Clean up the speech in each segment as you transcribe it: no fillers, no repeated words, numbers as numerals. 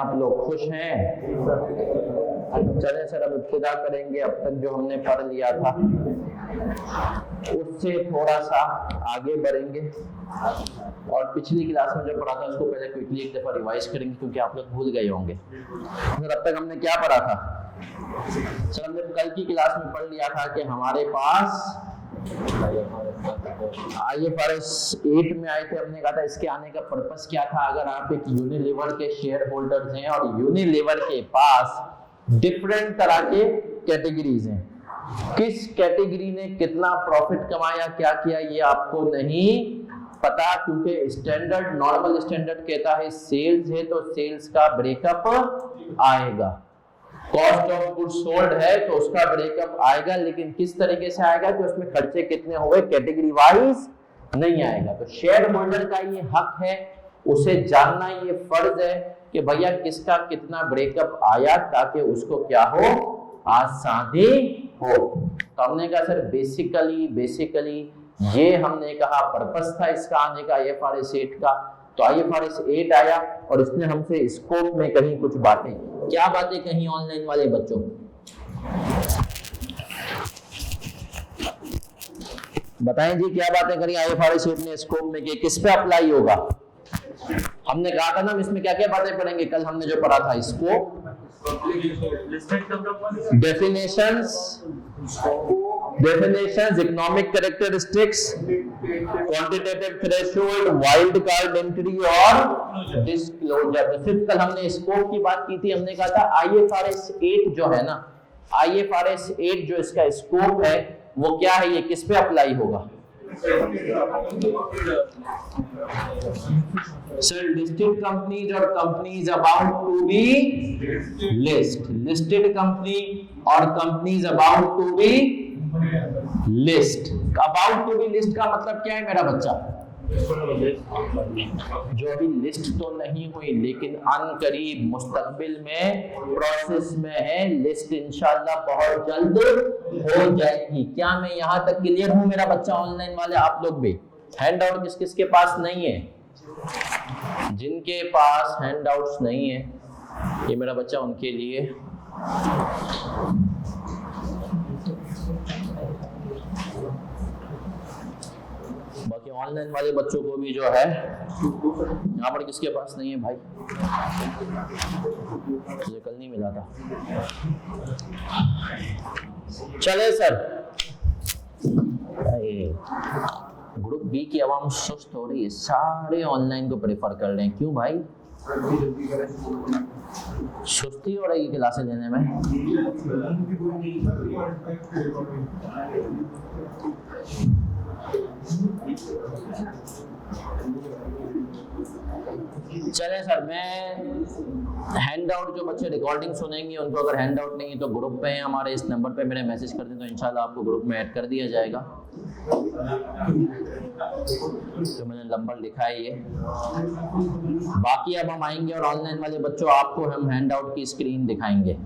आप लोग खुश हैं? चले सर अब इब्तिदा करेंगे। अब तक जो हमने पढ़ लिया था उससे थोड़ा सा आगे बढ़ेंगे और पिछली क्लास में जो पढ़ा था उसको पहले क्विकली एक दफा रिवाइज करेंगे क्योंकि आप लोग भूल गए होंगे। सर अब तक हमने क्या पढ़ा था? सर हमने कल की क्लास में पढ़ लिया था कि हमारे पास IFRS 8 में आए थे। हमने कहा था इसके आने का पर्पस क्या था। अगर आप एक यूनिलीवर के शेयर होल्डर्स हैं और यूनिलीवर के पास डिफरेंट तरह के कैटेगरीज हैं, किस कैटेगरी ने कितना प्रॉफिट कमाया, क्या किया, ये आपको नहीं पता क्योंकि स्टैंडर्ड नॉर्मल स्टैंडर्ड कहता है सेल्स है तो सेल्स का ब्रेकअप आएगा, कॉस्ट ऑफ गुड्स सोल्ड है तो उसका ब्रेकअप आएगा, लेकिन किस तरीके से आएगा कि उसमें खर्चे कितने हुए कैटेगरी वाइज नहीं आएगा। तो शेयर होल्डर का ये हक है, उसे जानना ये फर्ज है कि भैया किसका कितना ब्रेकअप आया ताकि उसको क्या हो, आसानी हो। तो हमने कहा सर बेसिकली ये हमने कहा पर्पस था इसका आने का IFRS 8 का। तो IFRS 8 आया और इसने हमसे स्कोप में कहीं कुछ बातें, क्या बातें कहीं ऑनलाइन वाले बच्चों? बताएं जी क्या बातें करी IFRS 8 ने स्कोप में कि किस पे अप्लाई होगा? हमने कहा था ना इसमें क्या क्या बातें पढ़ेंगे। कल हमने जो पढ़ा था scope, definitions, economic characteristics, quantitative threshold, wild card entry और disclosure। तो सिर्फ कल हमने स्कोप की बात की थी। हमने कहा था IFRS 8 जो है ना, IFRS 8 जो इसका स्कोप है वो क्या है, ये किस पे अप्लाई होगा? सर लिस्टेड कंपनीज और companies about to be listed company और companies about to be list. About to be list का मतलब क्या है मेरा बच्चा? जो अभी लिस्ट तो नहीं हुई लेकिन अनकरीब मुस्तकबिल में प्रोसेस में है, लिस्ट इंशाल्लाह बहुत जल्द हो जाएगी। क्या मैं यहाँ तक क्लियर हूँ मेरा बच्चा? ऑनलाइन वाले आप लोग भी हैंड आउट किस किस के पास नहीं है? जिनके पास हैंड आउट्स नहीं है ये मेरा बच्चा उनके लिए बाकी ऑनलाइन वाले बच्चों को भी जो है, यहाँ पर किसके पास नहीं है भाई? मुझे कल नहीं मिला था। चले सर, ग्रुप बी की आवाम सुस्त हो रही है, सारे ऑनलाइन को प्रेफर कर रहे हैं। क्यों भाई? सुस्ती हो रही है क्लासें लेने में? चले सर, मैं हैंड आउट जो बच्चे रिकॉर्डिंग सुनेंगे उनको अगर हैंड आउट नहीं है तो ग्रुप पे है हमारे, इस नंबर पे मेरे मैसेज कर दें तो इंशाल्लाह आपको ग्रुप में ऐड कर दिया जाएगा। तो मैंने नंबर लिखा है ये। बाकी अब हम आएंगे और ऑनलाइन वाले बच्चों आपको हम हैंड आउट की स्क्रीन दिखाएंगे।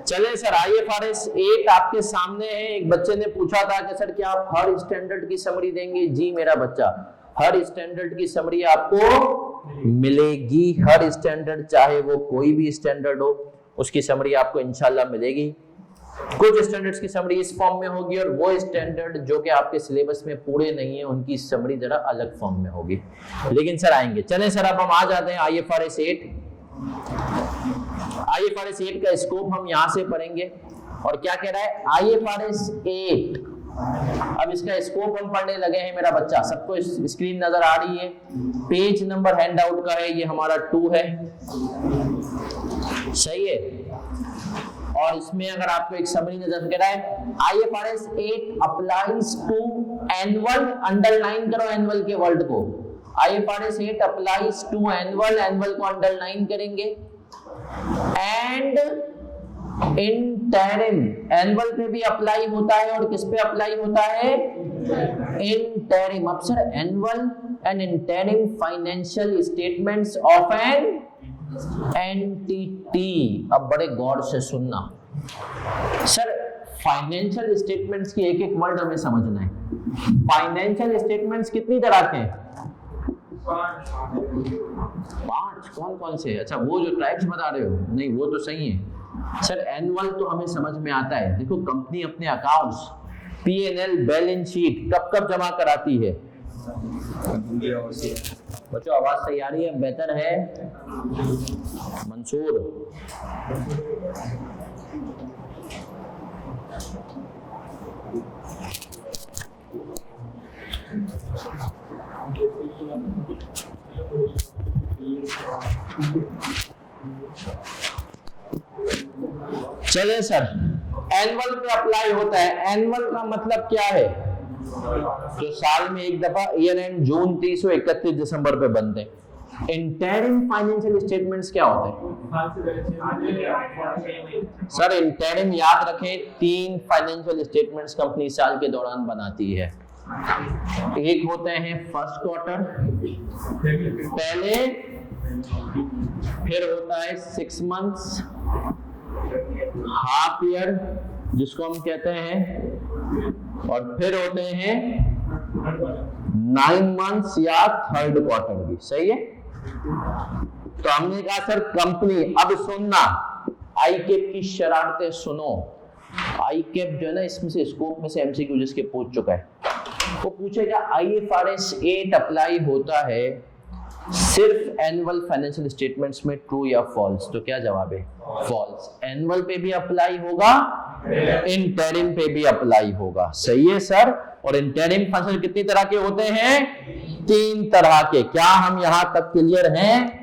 चले सर, IFRS 8 आपके सामने है। एक बच्चे ने पूछा था कि सर क्या आप हर स्टैंडर्ड की समरी देंगे? जी मेरा बच्चा, हर स्टैंडर्ड की समरी आपको मिलेगी। हर स्टैंडर्ड चाहे वो कोई भी स्टैंडर्ड हो उसकी समरी आपको इंशाल्लाह मिलेगी। कुछ स्टैंडर्ड्स की समरी इस फॉर्म में होगी और वो स्टैंडर्ड जो कि आपके सिलेबस में पूरे नहीं है उनकी समरी जरा अलग फॉर्म में होगी, लेकिन सर आएंगे। चलें सर, अब हम आ जाते हैं IFRS 8। IFRS 8 का स्कोप हम यहां से पढ़ेंगे और क्या कह रहा है IFRS 8। अब इसका स्कोप हम पढ़ने लगे हैं मेरा बच्चा। सबको स्क्रीन नजर आ रही है? पेज नंबर हैंड आउट का है, ये हमारा 2 है, सही है। और इसमें अगर आपको एक समरी नजर कह रहा है IFRS 8 applies to annual, underline करो एनुअल के वर्ड को, IFRS 8 applies to annual, annual को अंडरलाइन करेंगे, एंड इंटरिम, एनुअल पे भी अप्लाई होता है और किस पे अप्लाई होता है, इंटरिम। अब sir annual and interim financial statements of an entity. अब बड़े गौर से सुनना सर, फाइनेंशियल स्टेटमेंट्स की एक एक वर्ड हमें समझना है। फाइनेंशियल स्टेटमेंट्स कितनी तरह के हैं? 5। कौन कौन से? अच्छा वो जो टाइप्स बता रहे हो, नहीं वो तो सही है सर। एनुअल तो हमें समझ में आता है, देखो कंपनी अपने अकाउंट्स, P&L, बैलेंस शीट कब कब जमा कराती है। बच्चों आवाज सही आ रही है? बेहतर है मंसूर? चलिए सर, एनुअल पे अप्लाई होता है। एनुअल का मतलब क्या है? जो साल में एक दफा ईयर एंड जून 30 और 31 दिसंबर पे बनते हैं। इंटरिम फाइनेंशियल स्टेटमेंट्स क्या होते हैं सर? इंटरिम याद रखें, 3 फाइनेंशियल स्टेटमेंट्स कंपनी साल के दौरान बनाती है। एक होते हैं फर्स्ट क्वार्टर पहले, फिर होता है 6 मंथ्स, हाफ ईयर जिसको हम कहते हैं, और फिर होते हैं 9 मंथ्स या थर्ड क्वार्टर भी। सही है? तो हमने कहा सर कंपनी, अब सुनना, आईकेप की शरारतें सुनो। आईकेप जो है ना, इसमें से स्कोप में से एमसीक्यू जिसके पूछ चुका है, वो पूछेगा IFRS 8 अप्लाई होता है सिर्फ एनुअल फाइनेंशियल स्टेटमेंट्स में, ट्रू या फॉल्स? तो क्या जवाब है? फॉल्स। एनुअल पे भी अप्लाई होगा, इंटरिम पे भी अप्लाई होगा। सही है सर। और इंटरिम फाइनेंशियल कितनी तरह के होते हैं? 3 तरह के। क्या हम यहां तक क्लियर हैं?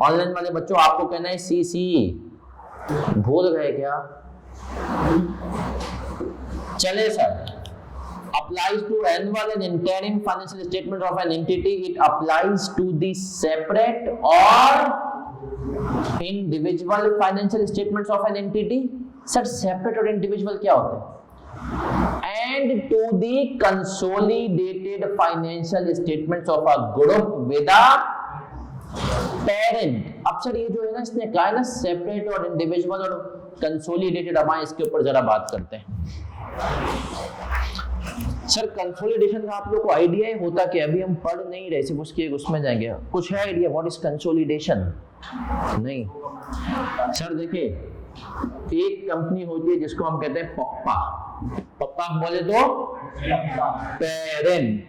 ऑनलाइन वाले बच्चों आपको कहना है CC, भूल गए क्या? चले sir, applies to annual and interim financial statement of an entity. It applies to the separate or individual financial statements of an entity. Sir, separate और individual क्या होते हैं? And to the consolidated financial statements of a group with a parent. अब sir ये जो है ना, इसने कहा है ना सेपरेट और इंडिविजुअल और कंसोलिडेटेड, अब इसके ऊपर जरा बात करते हैं। सर कंसोलिडेशन का आप लोग को आइडिया है होता क्या? अभी हम पढ़ नहीं रहे, सिर्फ उसके उसमें जाएंगे। कुछ है आइडिया व्हाट इज कंसोलिडेशन? नहीं सर, देखिए एक कंपनी होती है जिसको हम कहते हैं पप्पा। पप्पा बोले तो पेरेंट।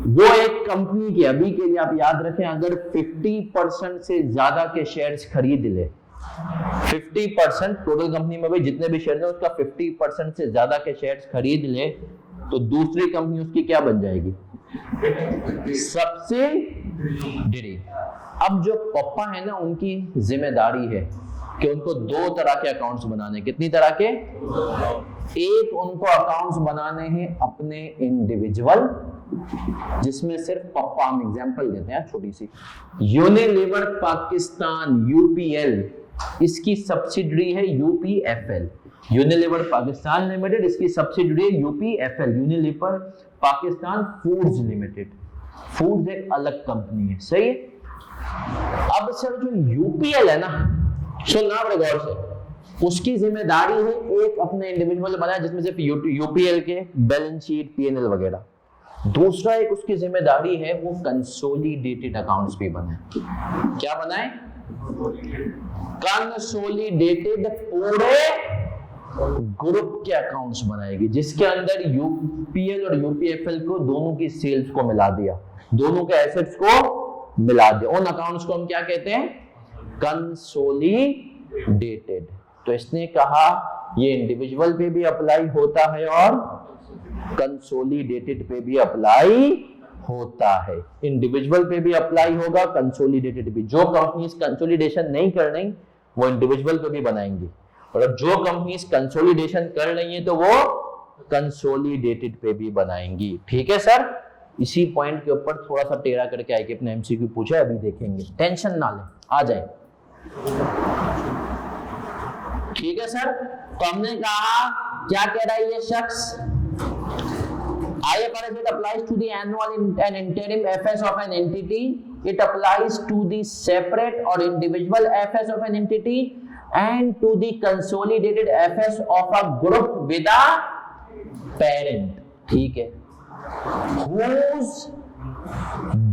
वो एक कंपनी की, अभी के लिए आप याद रखें, अगर 50% से ज्यादा के शेयर्स खरीद ले, 50% टोटल कंपनी में भाई जितने भी शेयर हैं उसका 50% से ज्यादा के शेयर्स खरीद ले, तो दूसरी कंपनी उसकी क्या बन जाएगी? सब्सिडियरी। अब जो पप्पा है ना, उनकी जिम्मेदारी है कि उनको 2 तरह के अकाउंट्स बनाने। कितनी तरह के? एक उनको अकाउंट्स बनाने हैं अपने इंडिविजुअल, जिसमें सिर्फ पप्पा, हम एग्जांपल देते हैं छोटी सी, यूनिलीवर पाकिस्तान UPL, इसकी सब्सिडियरी है UPFL। यूनिलीवर पाकिस्तान लिमिटेड, इसकी सब्सिडियरी है UPFL, Unilever Pakistan foods limited. Foods एक अलग कंपनी है। सही है? अब सर जो UPL है ना, सुनना बड़े गौर से, उसकी जिम्मेदारी है एक अपने इंडिविजुअल बनाया जिसमें सिर्फ UPL के बैलेंस शीट, P&L वगैरह। दूसरा एक उसकी जिम्मेदारी है वो कंसोलिडेटेड अकाउंट्स भी बनाए। क्या बनाए? कंसोलिडेटेड पूरे ग्रुप के अकाउंट्स बनाएगी, जिसके अंदर UPL और UPFL को दोनों की सेल्स को मिला दिया, दोनों के एसेट्स को मिला दिया। उन अकाउंट्स को हम क्या कहते हैं? कंसोलिडेटेड। तो इसने कहा ये इंडिविजुअल पे भी अप्लाई होता है और कंसोलिडेटेड पे भी अप्लाई होता है। इंडिविजुअल पे भी अप्लाई होगा, कंसोलिडेटेड भी। जो कंपनीज कंसोलिडेशन नहीं कर रही वो इंडिविजुअल पे भी बनाएंगी, और अब जो कंपनीज कंसोलिडेशन कर रही हैं तो वो कंसोलिडेटेड पे भी बनाएंगी। ठीक है सर? इसी पॉइंट के ऊपर थोड़ा सा टेढ़ा करके आके अपने एमसीक्यू पूछा, अभी देखेंगे, टेंशन ना ले, आ जाए। ठीक है सर, तो हमने कहा क्या कह रहा है ये शख्स, IFRS it applies to the annual and interim FS of an entity. It applies to the separate or individual FS of an entity and to the consolidated FS of a group with a parent. ठीक है, whose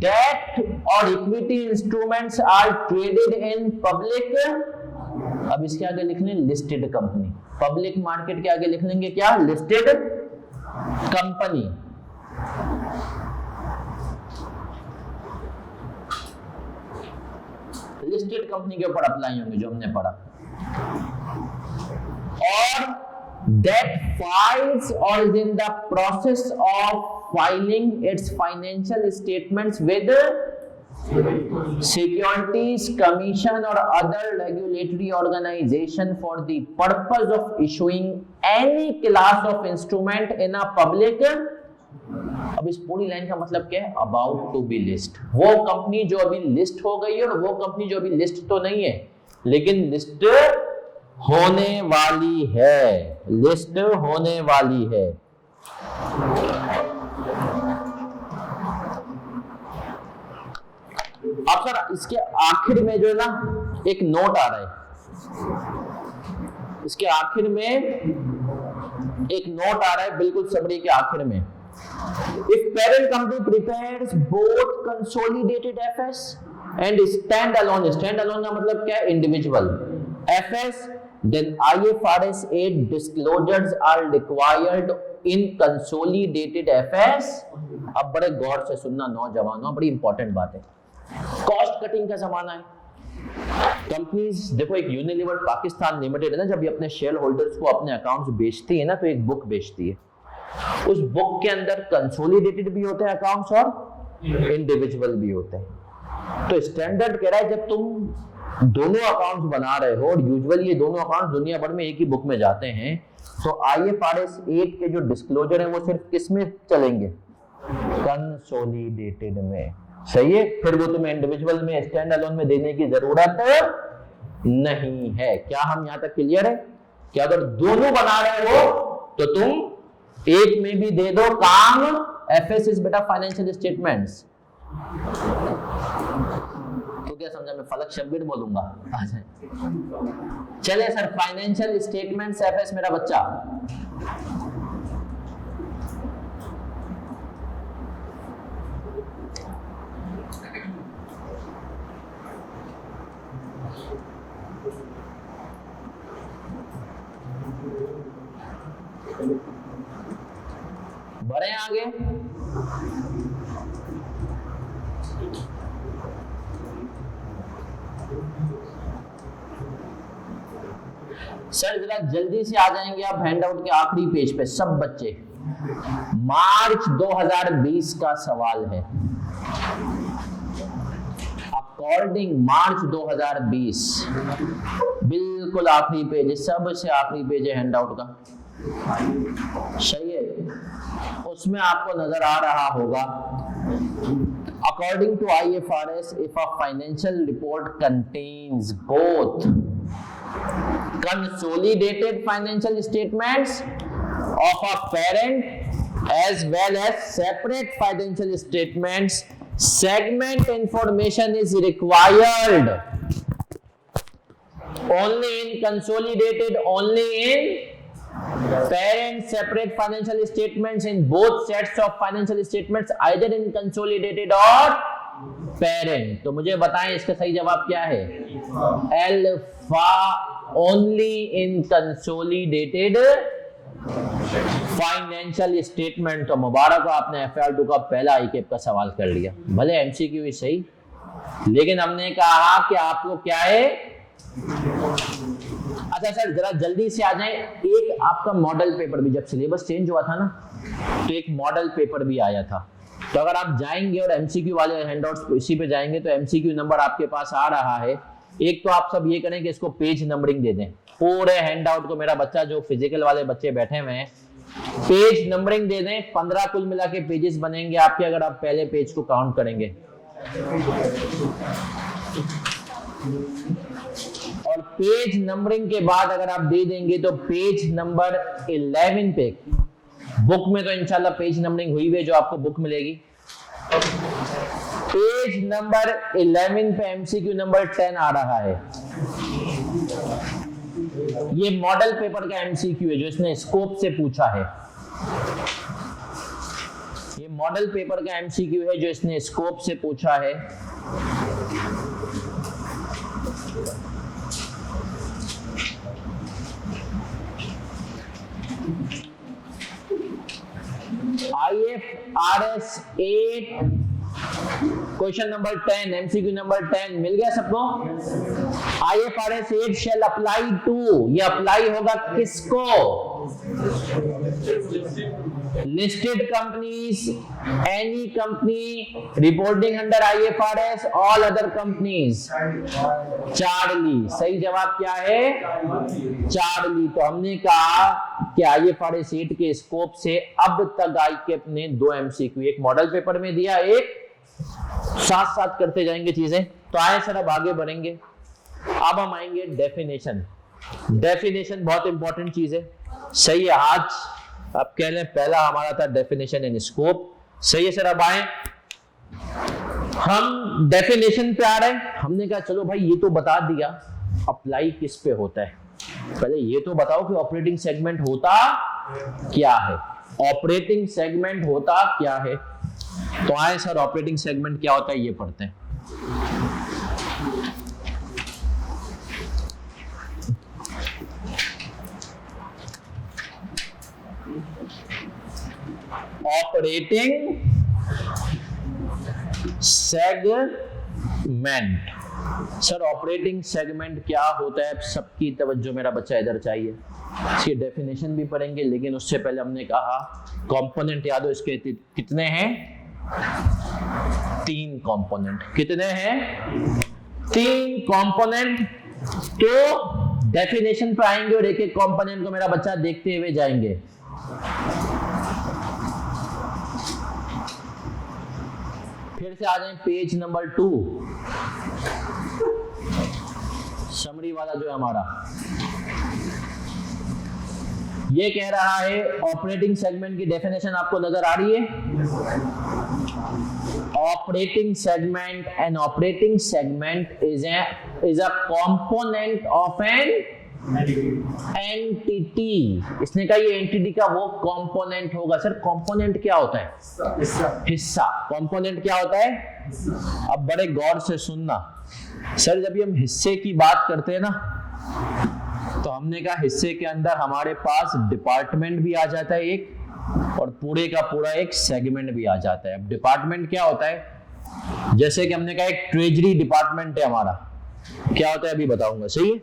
debt or equity instruments are traded in public. अब इसके आगे लिख लें listed company, public market के आगे लिख लेंगे क्या, लिस्टेड कंपनी। लिस्टेड कंपनी के ऊपर अप्लाई होंगे जो हमने पढ़ा। और that files or is in the process of filing its financial statements with Securities Commission or other regulatory organization for the purpose of issuing any class of instrument in a public. अब इस पूरी line का मतलब क्या है, about to be list, वो company जो अभी लिस्ट हो गई है और वो कंपनी जो अभी लिस्ट तो नहीं है लेकिन लिस्ट होने वाली है, लिस्ट होने वाली है। अब सर इसके आखिर में जो है ना एक नोट आ रहा है, इसके आखिर में एक नोट आ रहा है, बिल्कुल समरी के आखिर में, if parent company prepares both consolidated FS and standalone, standalone का मतलब क्या है, individual FS, then IFRS 8 disclosures are required in consolidated FS। अब बड़े गौर से सुनना नौजवानों, बड़ी इंपॉर्टेंट बात है, कॉस्ट कटिंग का जमाना है। कंपनीज देखो, एक यूनिलीवर पाकिस्तान लिमिटेड है ना, जब ये अपने शेयर होल्डर्स को अपने अकाउंट्स बेचती है ना, तो एक बुक बेचती है, उस बुक के अंदर कंसोलिडेटेड भी होते हैं अकाउंट्स और इंडिविजुअल भी होते हैं। तो स्टैंडर्ड कह रहा है जब तुम दोनों अकाउंट्स बना रहे हो, और यूजुअली ये दोनों अकाउंट्स दुनिया भर में एक ही बुक में जाते हैं, तो IFRS 8 के जो डिस्क्लोजर है वो सिर्फ किस में चलेंगे, कंसोलिडेटेड में। सही है, फिर वो तुम्हें इंडिविजुअल में, स्टैंड अलोन में देने की जरूरत नहीं है। क्या हम यहां तक क्लियर है? कि अगर दोनों बना रहे हो तो तुम एक में भी दे दो काम, FS इज बेटा फाइनेंशियल स्टेटमेंट्स। तो क्या समझा, मैं फलक शब्बीर बोलूंगा। चले सर, फाइनेंशियल स्टेटमेंट्स FS मेरा बच्चा, बढ़े आगे। सर जरा जल्दी से आ जाएंगे आप हैंडआउट के आखिरी पेज पे सब बच्चे। मार्च 2020 का सवाल है, अकॉर्डिंग मार्च 2020, बिल्कुल आखिरी पेज है, सबसे आखिरी पेज है हैंडआउट का। सही है, उसमें आपको नजर आ रहा होगा, according to IFRS if a financial report contains both consolidated financial statements of a parent as well as separate financial statements, segment information is required only in consolidated, only in parent separate financial statements, in both sets of financial statements, either in consolidated or parent। तो मुझे बताएं इसका सही जवाब क्या है, alpha, only in consolidated financial statement. तो मुबारक हो, आपने FR2 का पहला ICAP का सवाल कर लिया। भले MCQ ही सही, लेकिन हमने कहा कि आपको क्या है। अच्छा सर जरा जल्दी से आ जाएं, एक आपका मॉडल पेपर भी, जब सिलेबस चेंज हुआ था ना, तो एक मॉडल पेपर भी आया था। तो अगर आप जाएंगे और MCQ वाले हैंडआउट्स इसी पे जाएंगे तो MCQ नंबर आपके पास आ रहा है। एक तो आप सब ये करें कि इसको पेज नंबरिंग दे दें पूरे हैंडआउट को। मेरा बच्चा जो फिजिकल वाले बच्चे बैठे हुए हैं पेज नंबरिंग दे दें, 15 कुल मिला के पेजेस बनेंगे आपके अगर आप पहले पेज को काउंट करेंगे। और पेज नंबरिंग के बाद अगर आप दे देंगे तो पेज नंबर 11 पे, बुक में तो इंशाल्लाह पेज नंबरिंग हुई है जो आपको बुक मिलेगी। पेज नंबर 11 पे एमसीक्यू नंबर 10 आ रहा है। ये मॉडल पेपर का एमसीक्यू है जो इसने स्कोप से पूछा है। ये मॉडल पेपर का एमसीक्यू है जो इसने स्कोप से पूछा है। IFRS 8 question number 10 MCQ number 10 मिल गया सबको। IFRS 8 शेल अप्लाई टू, ये अप्लाई होगा किसको? Listed companies, any company reporting under IFRS, all other companies. Charlie, सही जवाब क्या है? चार्ली। तो हमने कहा कि IFRS 8 के स्कोप से अब तक ICAP ने 2 एमसीक्यू, एक मॉडल पेपर में दिया, एक साथ साथ करते जाएंगे चीजें। तो आए सर अब आगे बढ़ेंगे। अब हम आएंगे डेफिनेशन। डेफिनेशन बहुत इंपॉर्टेंट चीज है, सही है। आज आप कह लें पहला हमारा था डेफिनेशन एंड स्कोप, सही है सर। अब आए हम डेफिनेशन पे आ रहे हैं। हमने कहा चलो भाई ये तो बता दिया अप्लाई किस पे होता है, पहले ये तो बताओ कि ऑपरेटिंग सेगमेंट होता क्या है। ऑपरेटिंग सेगमेंट होता क्या है? तो आए सर ऑपरेटिंग सेगमेंट क्या होता है ये पढ़ते हैं। Operating segment, sir operating segment क्या होता है? सबकी तवज्जो मेरा बच्चा इधर चाहिए। इसकी डेफिनेशन भी पढ़ेंगे, लेकिन उससे पहले हमने कहा कंपोनेंट याद हो इसके कितने हैं? 3 कंपोनेंट। कितने हैं? 3 कंपोनेंट। तो डेफिनेशन पे आएंगे और एक एक कंपोनेंट को मेरा बच्चा देखते हुए जाएंगे। फिर से आ जाए पेज नंबर 2, समरी वाला जो है हमारा, ये कह रहा है ऑपरेटिंग सेगमेंट की डेफिनेशन आपको नजर आ रही है? Operating segment, N operating segment is a component of an entity. इसने कहा ये एंटिटी का वो कंपोनेंट होगा। सर कंपोनेंट क्या होता है? हिस्सा। कंपोनेंट क्या होता है? अब बड़े गौर से सुनना सर, जब हम हिस्से की बात करते हैं ना, तो हमने कहा हिस्से के अंदर हमारे पास डिपार्टमेंट भी आ जाता है एक, और पूरे का पूरा एक सेगमेंट भी आ जाता है। अब डिपार्टमेंट क्या होता है? जैसे कि हमने कहा एक ट्रेजरी डिपार्टमेंट है हमारा, क्या होता है अभी बताऊंगा, सही है।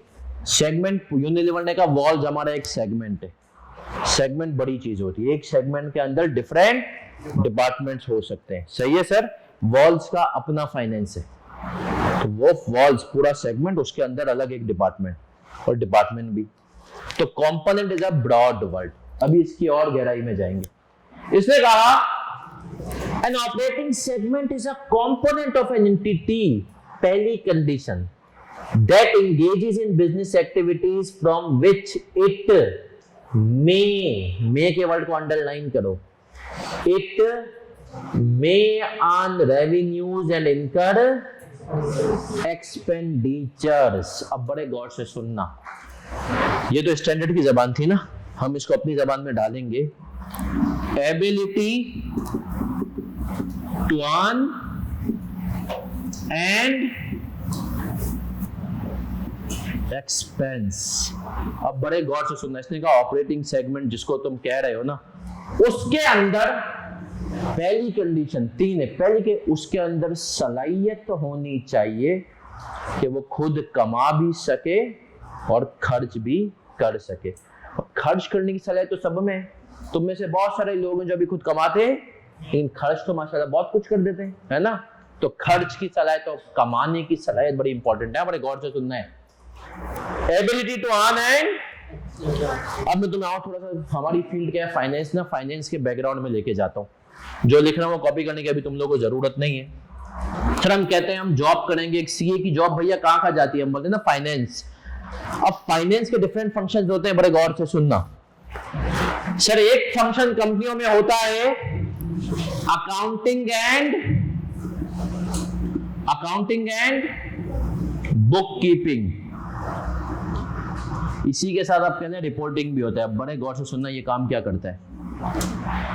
सेगमेंट, यूनिलीवर ने कहा वॉल्स हमारा एक सेगमेंट है। सेगमेंट बड़ी चीज होती है, एक सेगमेंट के अंदर डिफरेंट डिपार्टमेंट्स हो सकते हैं, सही है सर। वॉल्स का अपना फाइनेंस है, तो वो वॉल्स पूरा सेगमेंट, उसके अंदर अलग एक डिपार्टमेंट और डिपार्टमेंट भी। तो component is a broad word. अभी इसकी और गहराई में जाएंगे। इसने कहा an operating segment is a component of an entity, पहली condition, that engages in business activities from which it may के वर्ड को अंडरलाइन करो, it may earn revenues and incur expenditures। अब बड़े गौर से सुनना, ये तो स्टैंडर्ड की जबान थी ना, हम इसको अपनी जबान में डालेंगे। ability to earn and expense. अब बड़े गौर से सुनना, इसने कहा ऑपरेटिंग सेगमेंट जिसको तुम कह रहे हो ना, उसके अंदर पहली कंडीशन 3 है। पहली के उसके अंदर सलाहियत होनी चाहिए कि वो खुद कमा भी सके और खर्च भी कर सके। और खर्च करने की सलाहियत तो सब में है। तुम में से बहुत सारे लोग हैं जो अभी खुद कमाते हैं, लेकिन खर्च तो माशाल्लाह बहुत कुछ कर देते हैं, है ना। तो खर्च की सलाहियत, तो कमाने की सलाहियत बड़ी इंपॉर्टेंट है, बड़े गौर से सुनना है। एबिलिटी टू अर्न एंड अब मैं तुम्हें और थोड़ा सा हमारी फील्ड क्या है, फाइनेंस ना, फाइनेंस के बैकग्राउंड में लेके जाता हूँ। जो लिख रहा हूँ वो कॉपी करने की अभी तुम लोगों को जरूरत नहीं है। सर हम कहते हैं हम जॉब करेंगे, एक सीए की जॉब भैया कहाँ जाती है, हम बोलते हैं ना फाइनेंस। अब फाइनेंस के डिफरेंट फंक्शंस होते हैं, बड़े गौर से सुनना। सर एक फंक्शन कंपनियों में होता है अकाउंटिंग एंड बुक कीपिंग, इसी के साथ आप कहते हैं रिपोर्टिंग भी होता है। बड़े गौर से सुनना, ये काम क्या करता है?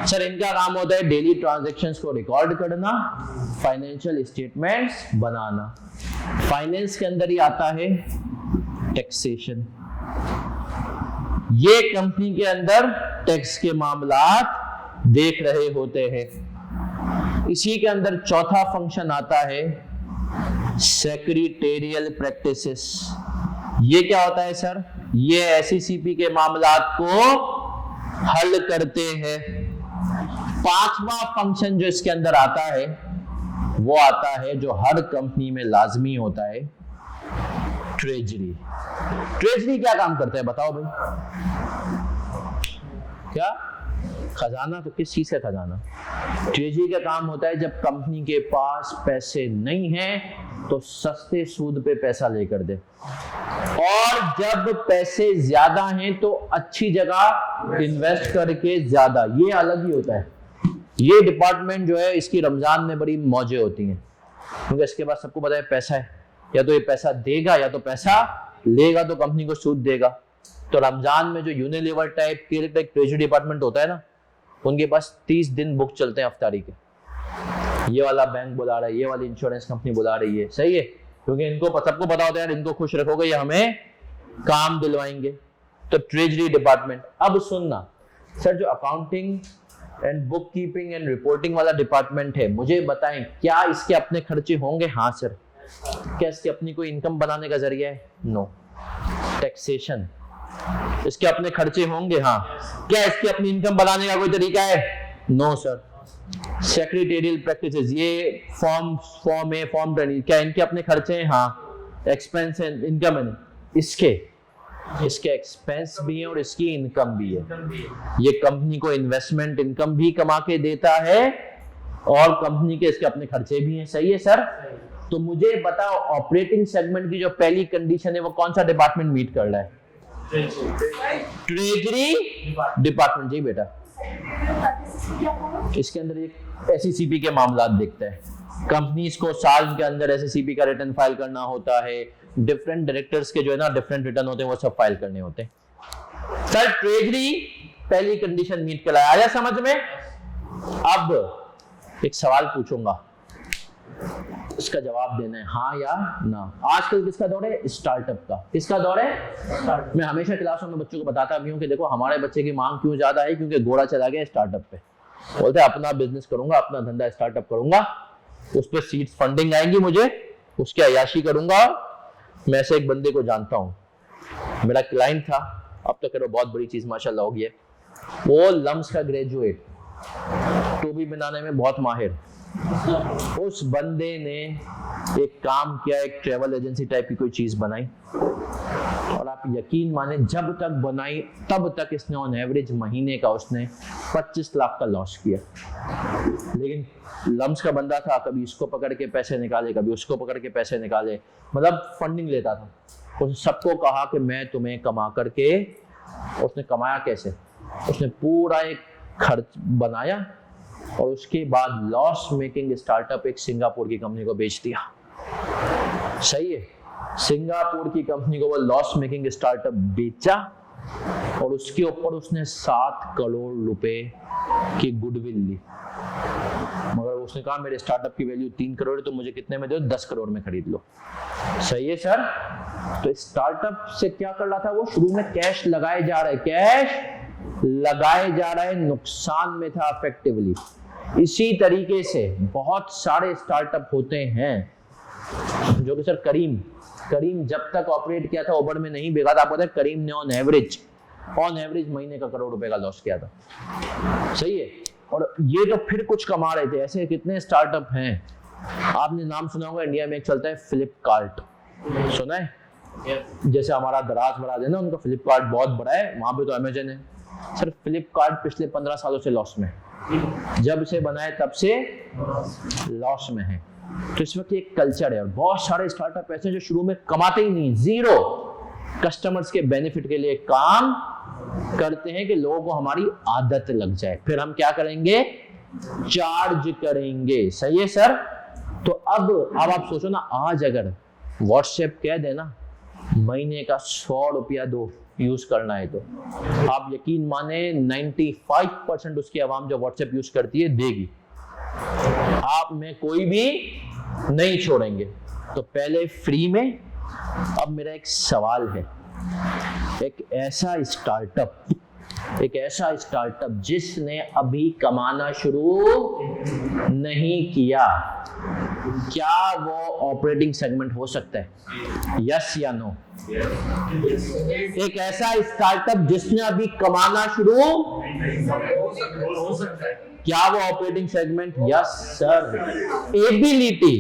सर इनका काम होता है डेली ट्रांजैक्शंस को रिकॉर्ड करना, फाइनेंशियल स्टेटमेंट्स बनाना। फाइनेंस के अंदर ही आता है टैक्सेशन। ये कंपनी के अंदर टैक्स के मामलात देख रहे होते हैं। इसी के अंदर चौथा फंक्शन आता है सेक्रेटेरियल प्रैक्टिसेस। ये क्या होता है सर? ये एसईसीपी के मामलात को हल करते हैं। पांचवा फंक्शन जो इसके अंदर आता है वो आता है जो हर कंपनी में लाजमी होता है, ट्रेजरी। ट्रेजरी क्या काम करता है बताओ भाई? क्या? खजाना। तो किस चीज का खजाना? ट्रेजरी का काम होता है जब कंपनी के पास पैसे नहीं हैं तो सस्ते सूद पे पैसा लेकर दे, और जब पैसे ज्यादा हैं तो अच्छी जगह इन्वेस्ट करके ज्यादा। ये अलग ही होता है। ये डिपार्टमेंट जो है इसकी रमजान में बड़ी मौजें होती हैं, क्योंकि इसके पास सबको पता है पैसा है, या तो ये पैसा देगा या तो पैसा लेगा, तो कंपनी को सूद देगा। तो रमजान में जो यूनिलीवर टाइप के ट्रेजरी डिपार्टमेंट होता है ना, उनके पास 30 दिन बुक चलते हैं अफ्तारी के। ये वाला बैंक बुला रहा है, ये वाली इंश्योरेंस कंपनी बुला रही है, सही है, क्योंकि इनको सबको पता होता है यार इनको खुश रखोगे ये हमें काम दिलवाएंगे। तो ट्रेजरी डिपार्टमेंट। अब सुनना सर, जो accounting and book keeping and reporting वाला डिपार्टमेंट है, मुझे बताएं क्या इसके अपने खर्चे होंगे? हाँ सर। क्या इसकी अपनी कोई इनकम बनाने का जरिया है? नो। टैक्सेशन, इसके अपने खर्चे होंगे? हाँ। क्या इसकी अपनी इनकम बनाने का कोई तरीका है? No sir. सेक्रेटेरियल प्रैक्टिसेस, ये फॉर्म ए, फॉर्म 20, क्या इनके अपने खर्चे हैं? हाँ। एक्सपेंस एंड इनकम है, इसके एक्सपेंस भी है और इसकी इनकम भी है। ये कंपनी को इन्वेस्टमेंट इनकम भी कमा के देता है और कंपनी के इसके अपने खर्चे भी हैं, सही है सर? तो मुझे बताओ ऑपरेटिंग सेगमेंट की जो पहली कंडीशन है वो कौन सा डिपार्टमेंट मीट कर रहा है? Treasury department. जी बेटा, इसके अंदर एक एसईसीपी के मामलात देखता है। कंपनीज को साल के अंदर एसईसीपी का रिटर्न फाइल करना होता है, डिफरेंट डायरेक्टर्स के जो है ना डिफरेंट रिटर्न होते हैं वो सब फाइल करने होते हैं। सर ट्रेजरी पहली कंडीशन मीट कर आया समझ में? अब एक सवाल पूछूंगा, इसका जवाब देना है हाँ या ना। आजकल किसका दौर है? स्टार्टअप का। किसका दौर है? मैं हमेशा क्लासों में बच्चों को बताता भी हूँ कि देखो हमारे बच्चे की मांग क्यों ज्यादा है, क्योंकि घोड़ा चला गया स्टार्टअप पे। बोलते अपना बिजनेस करूंगा, अपना धंधा स्टार्टअप करूंगा, उस पर सीड्स फंडिंग आएंगी, मुझे उसकी अय्याशी करूंगा। मैं ऐसे एक बंदे को जानता हूँ, मेरा क्लाइंट था, अब तो करो बहुत बड़ी चीज माशाल्लाह हो गई है। वो लम्स का ग्रेजुएट, टोपी बनाने में बहुत माहिर। उस बंदे ने एक काम किया, एक ट्रैवल एजेंसी टाइप की कोई चीज बनाई, और आप यकीन माने जब तक बनाई तब तक इसने ऑन एवरेज महीने का उसने 25 लाख का लॉस किया। लेकिन लम्स का बंदा था, कभी इसको पकड़ के पैसे निकाले, कभी उसको पकड़ के पैसे निकाले, मतलब फंडिंग लेता था। उसने सबको कहा कि मैं तुम्हें कमा करके, उसने कमाया कैसे? उसने पूरा एक खर्च बनाया और उसके बाद लॉस मेकिंग स्टार्टअप एक सिंगापुर की कंपनी को बेच दिया। सही है, सिंगापुर की कंपनी को वो लॉस मेकिंग स्टार्टअप बेचा और उसके ऊपर उसने 7 करोड़ रुपए की गुडविल ली। मगर उसने कहा मेरे स्टार्टअप की वैल्यू 3 करोड़ है, तो मुझे कितने में दो? 10 करोड़ में खरीद लो। सही है सर? तो स्टार्टअप से क्या कर रहा था वो? शुरू में कैश लगाए जा रहा है, कैश लगाए जा रहा है, नुकसान में था इफेक्टिवली। इसी तरीके से बहुत सारे स्टार्टअप होते हैं जो कि सर करीम जब तक ऑपरेट किया था उबर में नहीं बिका था। आपको पता है करीम ने ऑन एवरेज महीने का 1 करोड़ रुपए का लॉस किया था। सही है? और ये तो फिर कुछ कमा रहे थे। ऐसे कितने स्टार्टअप हैं, आपने नाम सुना होगा, इंडिया में एक चलता है फ्लिपकार्ट, सुना है? जैसे हमारा दराज है ना, उनका फ्लिपकार्ट बहुत बड़ा है, वहां पे तो अमेजन है। सर फ्लिपकार्ट पिछले 15 सालों से लॉस में, जब से बना है तब से लॉस में है। तो इस वक्त एक कल्चर है और बहुत सारे स्टार्टअप ऐसे जो शुरू में कमाते ही नहीं, जीरो, कस्टमर्स के बेनिफिट के लिए काम करते हैं कि लोगों को हमारी आदत लग जाए, फिर हम क्या करेंगे, चार्ज करेंगे। सही है सर। तो अब आप सोचो ना, आज अगर व्हाट्सएप कह देना महीने का 100 रुपया दो यूज करना है, तो आप यकीन माने 95% उसकी आवाम जो व्हाट्सएप यूज करती है देगी, आप में कोई भी नहीं छोड़ेंगे। तो पहले फ्री में। अब मेरा एक सवाल है, एक ऐसा स्टार्टअप जिसने अभी कमाना शुरू नहीं किया, क्या वो ऑपरेटिंग सेगमेंट हो सकता है? यस या नो? एक ऐसा स्टार्टअप जिसने अभी कमाना शुरू हो सकता है, क्या वो operating segment? Yes sir. Ability,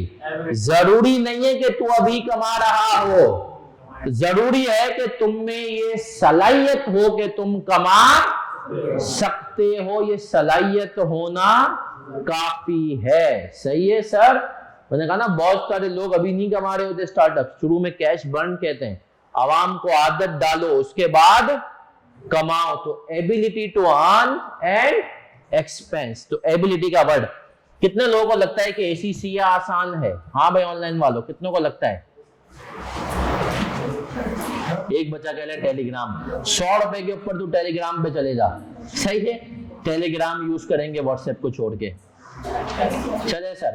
जरूरी नहीं है कि तू अभी कमा रहा हो, जरूरी है कि तुम में ये सलाहियत हो कि तुम कमा सकते हो। ये सलाहियत होना काफी है। सही है सर। मैंने कहा ना, बहुत सारे लोग अभी नहीं कमा रहे होते स्टार्टअप, शुरू में कैश बर्न कहते हैं, आवाम को आदत डालो उसके बाद कमाओ। तो ability to earn and expense. तो एबिलिटी का वर्ड, कितने लोगों को लगता है कि ACCA आसान है? हाँ भाई, ऑनलाइन वालों कितनों को लगता है? एक बच्चा कह रहा है टेलीग्राम, 100 रुपए के ऊपर तू टेलीग्राम पे चले जा। सही है, टेलीग्राम यूज करेंगे व्हाट्सएप को छोड़ के। चले सर,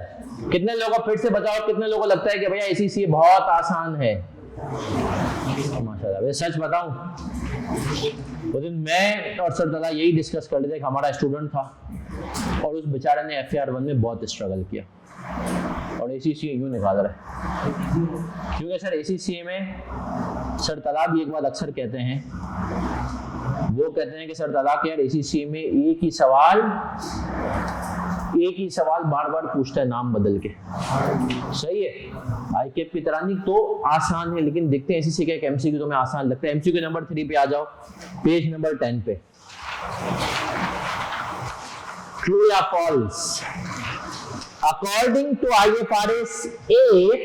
कितने लोगों, फिर से बताओ, कितने लोगों को लगता है कि भैया ACCA बहुत आसान है? माशाल्लाह। मैं सच बताऊं, वो दिन मैं और सर दादा यही डिस्कस कर रहे थे कि हमारा स्टूडेंट था और उस बेचारे ने FAR1 में बहुत स्ट्रगल किया और ACCA यूं निकाल रहा है। क्योंकि सर ACCA में सर तालाब भी एक बात अक्सर कहते हैं, वो कहते हैं कि सर तालाब के यार ACCA में एक ही सवाल बार बार पूछता है, नाम बदल के। सही है, ICAP की तरह नहीं तो आसान है, लेकिन देखते हैं ACCA का एक MCQ तो मैं आसान लगता है। MCQ नंबर 3 पे आ जाओ, पेज नंबर 10 पे। ट्रू या false? According to IFRS 8,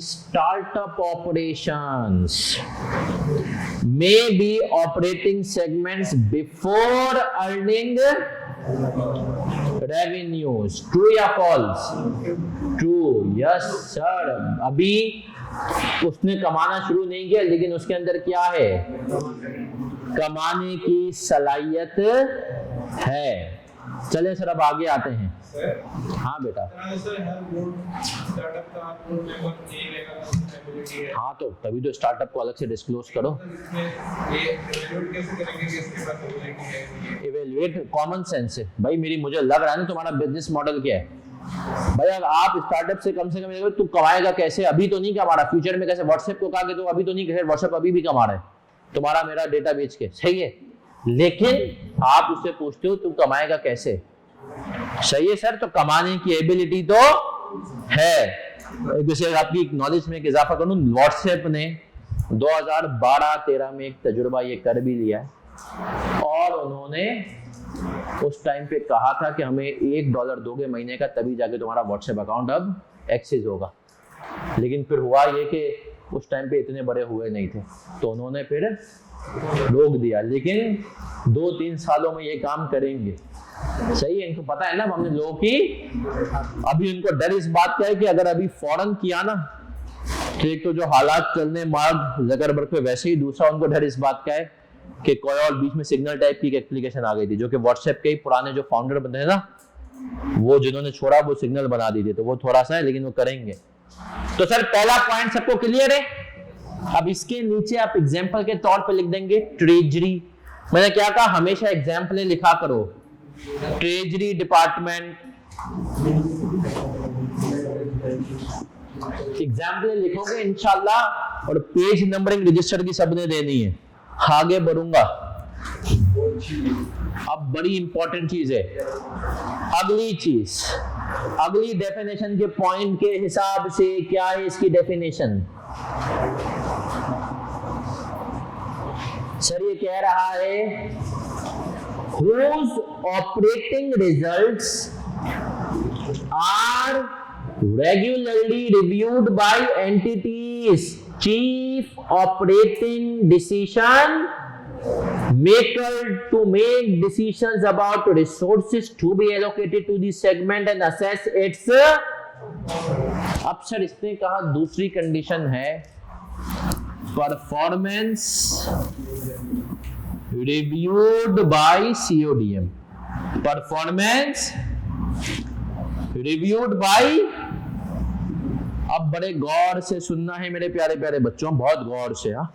startup operations may be operating segments before earning revenues. True या false? True. Yes sir. अभी उसने कमाना शुरू नहीं किया, लेकिन उसके अंदर क्या है? कमाने की सलाहियत है। चले सर, अब आगे आते हैं। हाँ बेटा। हाँ, तो तभी तो स्टार्टअप को अलग से डिस्क्लोज करो। इवेल्युएट कॉमन सेंस से भाई, मुझे लग रहा है ना तुम्हारा बिजनेस मॉडल क्या है भाई। अगर आप स्टार्टअप से कम तू कमाएगा कैसे? अभी तो नहीं कमा रहा, फ्यूचर में कैसे? व्हाट्सएप को कहा कि तुम अभी तो नहीं, व्हाट्सएप अभी भी कमा रहा है तुम्हारा मेरा डेटा बेच के। सही है, लेकिन आप उससे पूछते हो तुम कमाएगा कैसे? सही है सर। तो कमाने की एबिलिटी तो है। जैसे आपकी नॉलेज में एक इजाफा करूं, व्हाट्सएप ने 2012-13 में एक तजुर्बा ये कर भी लिया है और उन्होंने उस टाइम पे कहा था कि हमें $1 दोगे महीने का, तभी जाके तुम्हारा व्हाट्सएप अकाउंट अब एक्सेस होगा। लेकिन फिर हुआ ये कि उस टाइम पे इतने बड़े हुए नहीं थे, तो उन्होंने फिर रोक दिया। लेकिन 2-3 सालों में ये काम करेंगे। सही है, इनको पता है ना हमने लोगों की। अभी उनको डर इस बात का है कि अगर अभी फौरन किया ना, तो एक तो जो हालात चलने मार्ग जगरबर्ग पे, वैसे ही दूसरा उनको डर इस बात का है कि कोई और बीच में सिग्नल टाइप की एक एप्लीकेशन आ गई थी, जो कि व्हाट्सएप के ही पुराने जो फाउंडर बने ना, वो जिन्होंने छोड़ा वो सिग्नल बना दी थी, तो वो थोड़ा सा है लेकिन वो करेंगे। तो सर पहला पॉइंट सबको क्लियर है। अब इसके नीचे आप एग्जांपल के तौर पे लिख देंगे ट्रेजरी। मैंने क्या कहा, हमेशा एग्जांपल लिखा करो। ट्रेजरी डिपार्टमेंट, एग्जांपल लिखोगे इंशाल्लाह, और पेज नंबरिंग रजिस्टर की सबने देनी है। आगे बढ़ूंगा, अब बड़ी इंपॉर्टेंट चीज है, अगली चीज, अगली डेफिनेशन के पॉइंट के हिसाब से क्या है इसकी डेफिनेशन। सर ये कह रहा है whose operating results are regularly reviewed by entities chief operating decision maker to make decisions about resources to be allocated to the segment and assess its। अब सर इसने कहा दूसरी कंडीशन है performance reviewed by CODM, performance reviewed bye. अब बड़े गौर से सुनना है मेरे प्यारे प्यारे बच्चों, बहुत गौर से। हाँ,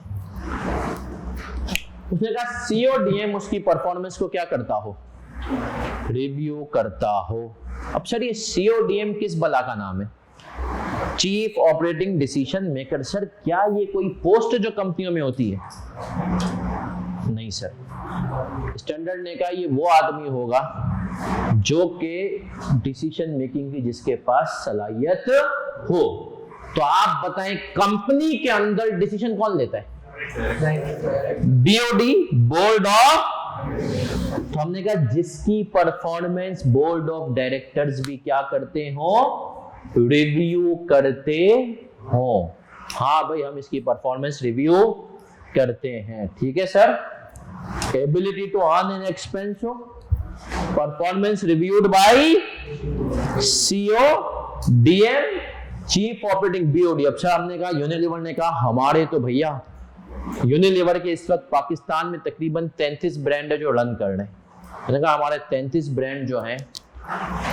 उसने कहा CODM उसकी परफॉर्मेंस को क्या करता हो, रिव्यू करता हो। अब सर ये CODM किस बला का नाम है, chief operating decision maker. Sir क्या ये कोई पोस्ट जो कंपनियों में होती है? नहीं सर, स्टैंडर्ड ने कहा ये वो आदमी होगा जो के डिसीजन मेकिंग की जिसके पास सलाहियत हो। तो आप बताएं कंपनी के अंदर डिसीजन कौन लेता है? BOD, board of. तो हमने कहा जिसकी परफॉर्मेंस बोर्ड ऑफ डायरेक्टर्स भी क्या करते हो, रिव्यू करते हो। हाँ भाई हम इसकी परफॉर्मेंस रिव्यू करते हैं, ठीक है sir. Ability to earn N expense हो, performance reviewed by CODM, chief operating BOD। अच्छा हमने कहा यूनिलीवर ने कहा हमारे तो भैया यूनिलीवर के इस वक्त पाकिस्तान में तकरीबन 33 ब्रांड है जो रन कर रहे हैं। मैंने कहा हमारे 33 ब्रांड जो हैं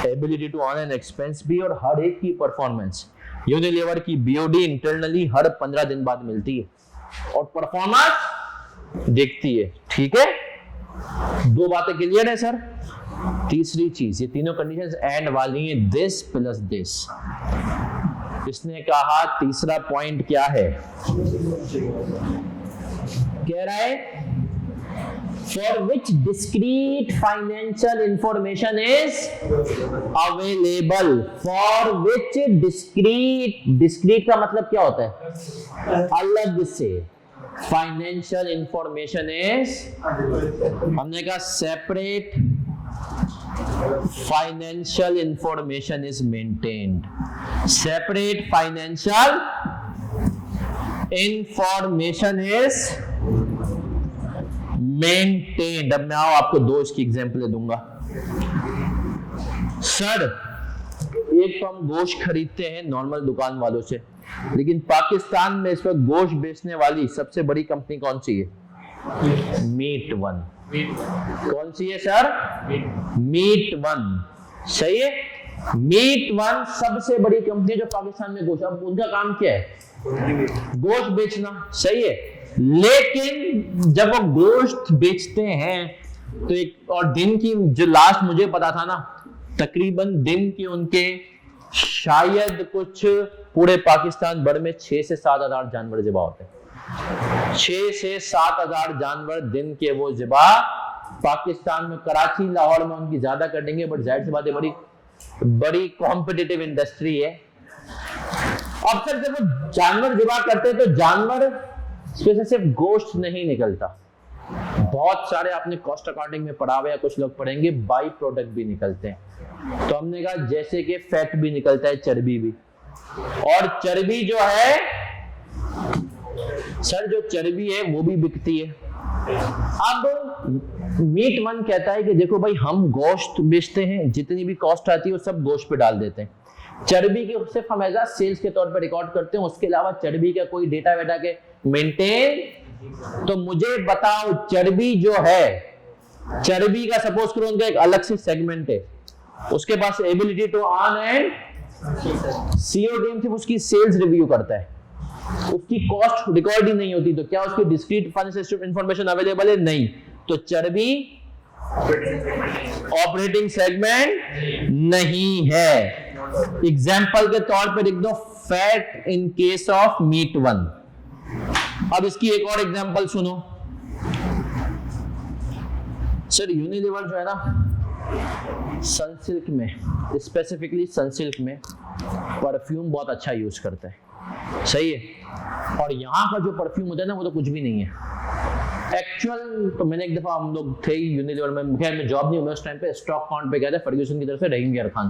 ability to earn N expense भी और हर एक की परफॉर्मेंस यूनिलीवर की BOD इंटरनली हर 15 दिन बाद मिलती है और परफॉर्मेंस देखती है, ठीक है। दो बातें क्लियर है सर। तीसरी चीज, ये तीनों कंडीशंस एंड वाली हैं, दिस प्लस दिस। इसने कहा तीसरा पॉइंट क्या है, कह रहा है for which discrete financial information is available, for which discrete का मतलब क्या होता है, अलग से। financial information is, हमने कहा separate financial information is maintained, separate financial information is maintained. अब मैं आपको दो इसकी एग्जांपल दूंगा। सर एक तो हम गोश्त खरीदते हैं नॉर्मल दुकान वालों से, लेकिन पाकिस्तान में इस वक्त गोश्त बेचने वाली सबसे बड़ी कंपनी कौन सी है? Meat one. कौन सी है सर? मीट वन, सही है। मीट वन सबसे बड़ी कंपनी जो पाकिस्तान में गोश्त, अब उनका काम क्या है? गोश्त बेचना, सही है। लेकिन जब वो गोश्त बेचते हैं तो एक और दिन की, जो लास्ट मुझे पता था ना, तकरीबन दिन के उनके शायद कुछ पूरे पाकिस्तान भर में 6 से 7 हजार जानवर ज़िबा होते हैं। 6 से 7 हजार जानवर दिन के वो ज़िबा पाकिस्तान में, कराची लाहौर में उनकी ज्यादा कटेंगे, बट जाहिर सी बात है बड़ी कॉम्पिटिटिव इंडस्ट्री है। अब सर जब वो जानवर ज़िबा करते हैं तो जानवर से सिर्फ गोश्त नहीं निकलता, बहुत सारे आपने कॉस्ट अकाउंटिंग में पढ़ा हुआ या कुछ लोग पढ़ेंगे, बाई प्रोडक्ट भी निकलते हैं। तो हमने कहा जैसे कि फैट भी निकलता है, चर्बी भी। और चर्बी जो है सर, जो चर्बी है वो भी बिकती है। अब मीट वन कहता है कि देखो भाई हम गोश्त बेचते हैं, जितनी भी कॉस्ट आती है वो सब गोश्त पे डाल देते हैं, चर्बी की सिर्फ हम एज सेल्स के तौर पे रिकॉर्ड करते हैं, उसके अलावा चर्बी का कोई डेटा वेटा के मेंटेन। तो मुझे बताओ चर्बी जो है, चर्बी का सपोज करो उनका एक अलग से सेगमेंट है, उसके पास ability to earn and CODM सिर्फ उसकी सेल्स रिव्यू करता है, उसकी कॉस्ट रिकॉर्ड ही नहीं होती, तो क्या उसकी डिस्क्रीट फाइनेंशियल इंफॉर्मेशन अवेलेबल है? नहीं। तो चर्बी ऑपरेटिंग सेगमेंट नहीं है। एग्जाम्पल के तौर पर लिख दो fat in case of meat one. अब इसकी एक और एग्जांपल सुनो सर। यूनिलीवर जो है ना, सनसिल्क में, स्पेसिफिकली सनसिल्क में परफ्यूम बहुत अच्छा यूज करता है, सही है। और यहाँ का जो परफ्यूम होता है ना वो तो कुछ भी नहीं है, एक्चुअल तो मैंने एक दफा, हम लोग थे यूनिलीवर में, खैर मैं जॉब नहीं हुआ उस टाइम पे, स्टॉक काउंट पे गया था फर्ग्यूसन की तरफ से रहीम यार खान।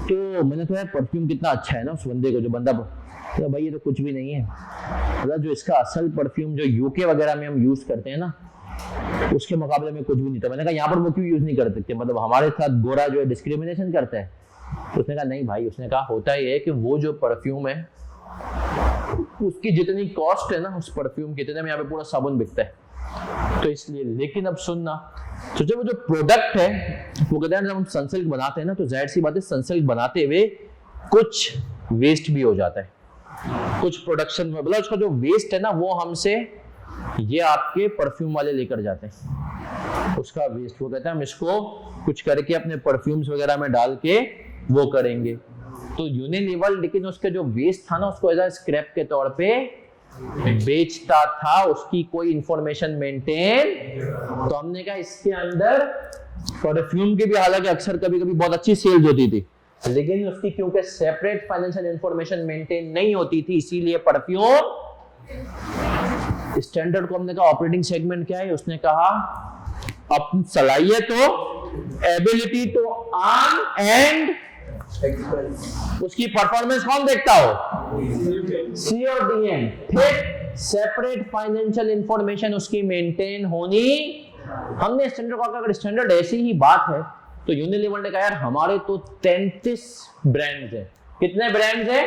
तो मैंने कहा परफ्यूम कितना अच्छा है ना उस बंदे को, जो बंदा, तो भाई ये तो कुछ भी नहीं है, मतलब जो इसका असल परफ्यूम जो यूके वगैरह में हम यूज करते हैं ना, उसके मुकाबले में कुछ भी नहीं था। मैंने कहा यहाँ पर वो क्यों यूज नहीं कर सकते, मतलब हमारे साथ गोरा जो है डिस्क्रिमिनेशन करता है? तो उसने कहा नहीं भाई, उसने कहा होता ही है कि वो जो परफ्यूम है उसकी जितनी कॉस्ट है ना उस परफ्यूम की, इतने में यहाँ पे पूरा साबुन बिकता है, तो इसलिए। लेकिन अब सुनना, तो जब वो जो प्रोडक्ट है वो कहते हैं जब हम सनसिल्क बनाते हैं ना, तो जाहिर सी बात है सनसिल्क बनाते हुए कुछ वेस्ट भी हो जाता है, कुछ प्रोडक्शन में, मतलब उसका जो वेस्ट है ना वो हमसे ये आपके परफ्यूम वाले लेकर जाते हैं, उसका वेस्ट। वो कहते हैं हम इसको कुछ करके अपने परफ्यूम्स वगैरह में डाल के वो करेंगे। तो यूनिलीवर लेकिन उसके जो वेस्ट था ना उसको एज अ स्क्रैप के तौर पे बेचता था, उसकी कोई इंफॉर्मेशन मेंटेन। तो हमने कहा इसके अंदर परफ्यूम की भी हालांकि अक्सर कभी कभी बहुत अच्छी सेल्स होती थी, लेकिन उसकी क्योंकि सेपरेट फाइनेंशियल इंफॉर्मेशन मेंटेन नहीं होती थी, इसीलिए परफ्यूम स्टैंडर्ड को हमने कहा ऑपरेटिंग सेगमेंट क्या है, उसने कहा अपनी सलाहियत हो, एबिलिटी टू अर्न एंड उसकी परफॉर्मेंस कौन देखता हो, सी और डी एन, फिर सेपरेट फाइनेंशियल इंफॉर्मेशन उसकी मेंटेन होनी। हमने स्टैंडर्ड को, अगर स्टैंडर्ड ऐसी ही बात है तो यूनिलीवर ने कहा यार हमारे तो 33 ब्रांड्स हैं। कितने ब्रांड्स हैं?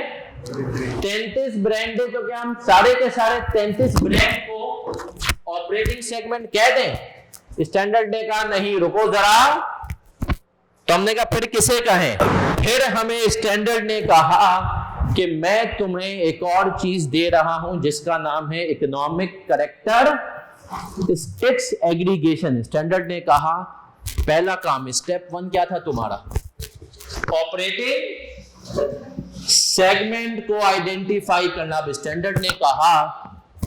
33 ब्रांड है, तो क्या हम सारे के सारे 33 ब्रांड को ऑपरेटिंग सेगमेंट कह दें? स्टैंडर्ड ने कहा नहीं, रुको जरा। तो हमने कहा फिर किसे कहें? फिर हमें स्टैंडर्ड ने कहा कि मैं तुम्हें एक और चीज दे रहा हूं जिसका नाम है इकोनॉमिक कैरेक्टरिस्टिक्स एग्रीगेशन। स्टैंडर्ड ने कहा पहला काम, स्टेप 1 क्या था तुम्हारा? ऑपरेटिंग सेगमेंट को आइडेंटिफाई करना। अब स्टैंडर्ड ने कहा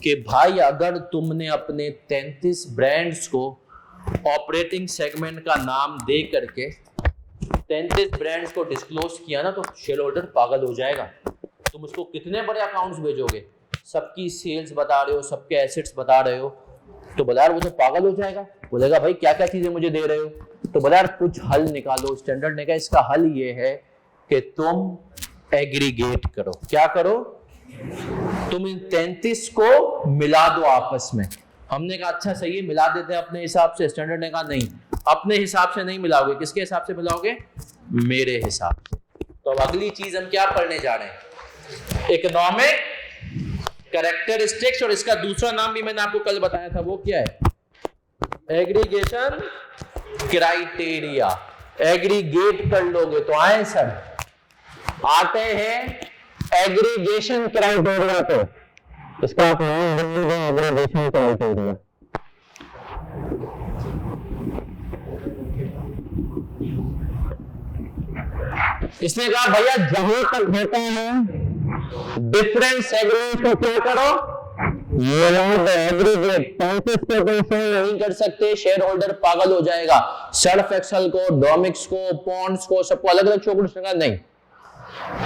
कि भाई अगर तुमने अपने 33 ब्रांड्स को ऑपरेटिंग सेगमेंट का नाम दे करके 33 ब्रांड्स को डिस्क्लोज किया ना, तो शेयर होल्डर पागल हो जाएगा। तुम उसको कितने बड़े अकाउंट्स भेजोगे, सबकी सेल्स बता रहे हो, सबके एसेट्स बता रहे हो, तो बोला यार वो तो पागल हो जाएगा, बोलेगा भाई क्या क्या चीजें मुझे दे रहे हो। तो बोला यार कुछ हल निकालो। स्टैंडर्ड ने कहा इसका हल ये है कि तुम एग्रीगेट करो। क्या करो? तुम इन 33 को मिला दो आपस में। हमने कहा अच्छा सही है, मिला देते हैं अपने हिसाब से। स्टैंडर्ड ने कहा नहीं, अपने हिसाब से नहीं मिलाओगे, किसके हिसाब से मिलाओगे? मेरे हिसाब से। तो अब अगली चीज हम क्या पढ़ने जा रहे हैं? इकोनॉमिक कैरेक्टरिस्टिक्स, और इसका दूसरा नाम भी मैंने आपको कल बताया था, वो क्या है? Aggregation criteria. एग्रीगेट कर लोगे तो आए सर, आते हैं एग्रीगेशन क्राइटेरिया पे। इसका एग्रीगेशन क्राइटेरिया। इसने कहा भैया जहां तक होता है डिफरेंट सेगमेंट को क्या करो, एग्रीगेट। 35 को कंसिडर नहीं कर सकते, शेयर होल्डर पागल हो जाएगा। सर्फ एक्सेल को, डोमिक्स को, पॉन्ड्स को, सबको अलग अलग छोड़ नहीं,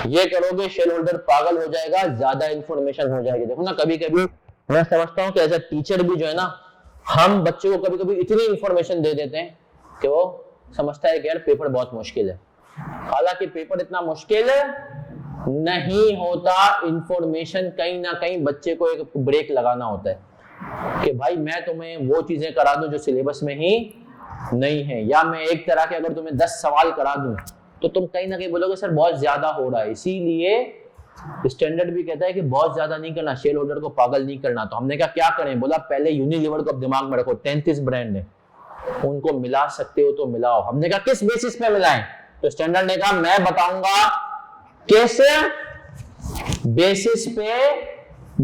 ये करोगे शेयर होल्डर पागल हो जाएगा, ज्यादा इंफॉर्मेशन हो जाएगी। देखो ना, कभी कभी मैं समझता हूँ कि एज अ टीचर भी जो है ना, हम बच्चे को कभी कभी इतनी इंफॉर्मेशन दे देते हैं कि वो समझता है कि यार पेपर बहुत मुश्किल है। हालांकि पेपर इतना मुश्किल नहीं होता। इंफॉर्मेशन कहीं ना कहीं बच्चे को एक ब्रेक लगाना होता है कि भाई मैं तुम्हें वो चीजें करा दूं जो सिलेबस में ही नहीं है, या मैं एक तरह के अगर तुम्हें 10 सवाल करा दूं तो तुम कहीं ना कहीं बोलोगे सर बहुत ज्यादा हो रहा है। इसीलिए स्टैंडर्ड भी कहता है कि बहुत ज्यादा नहीं करना, शेयर होल्डर को पागल नहीं करना। तो हमने कहा क्या करें? बोला पहले यूनिलीवर को दिमाग में रखो, 33 ब्रांड है, उनको मिला सकते हो तो मिलाओ। हमने कहा किस बेसिस पे मिलाएं? तो स्टैंडर्ड ने कहा मैं बताऊंगा किस बेसिस पे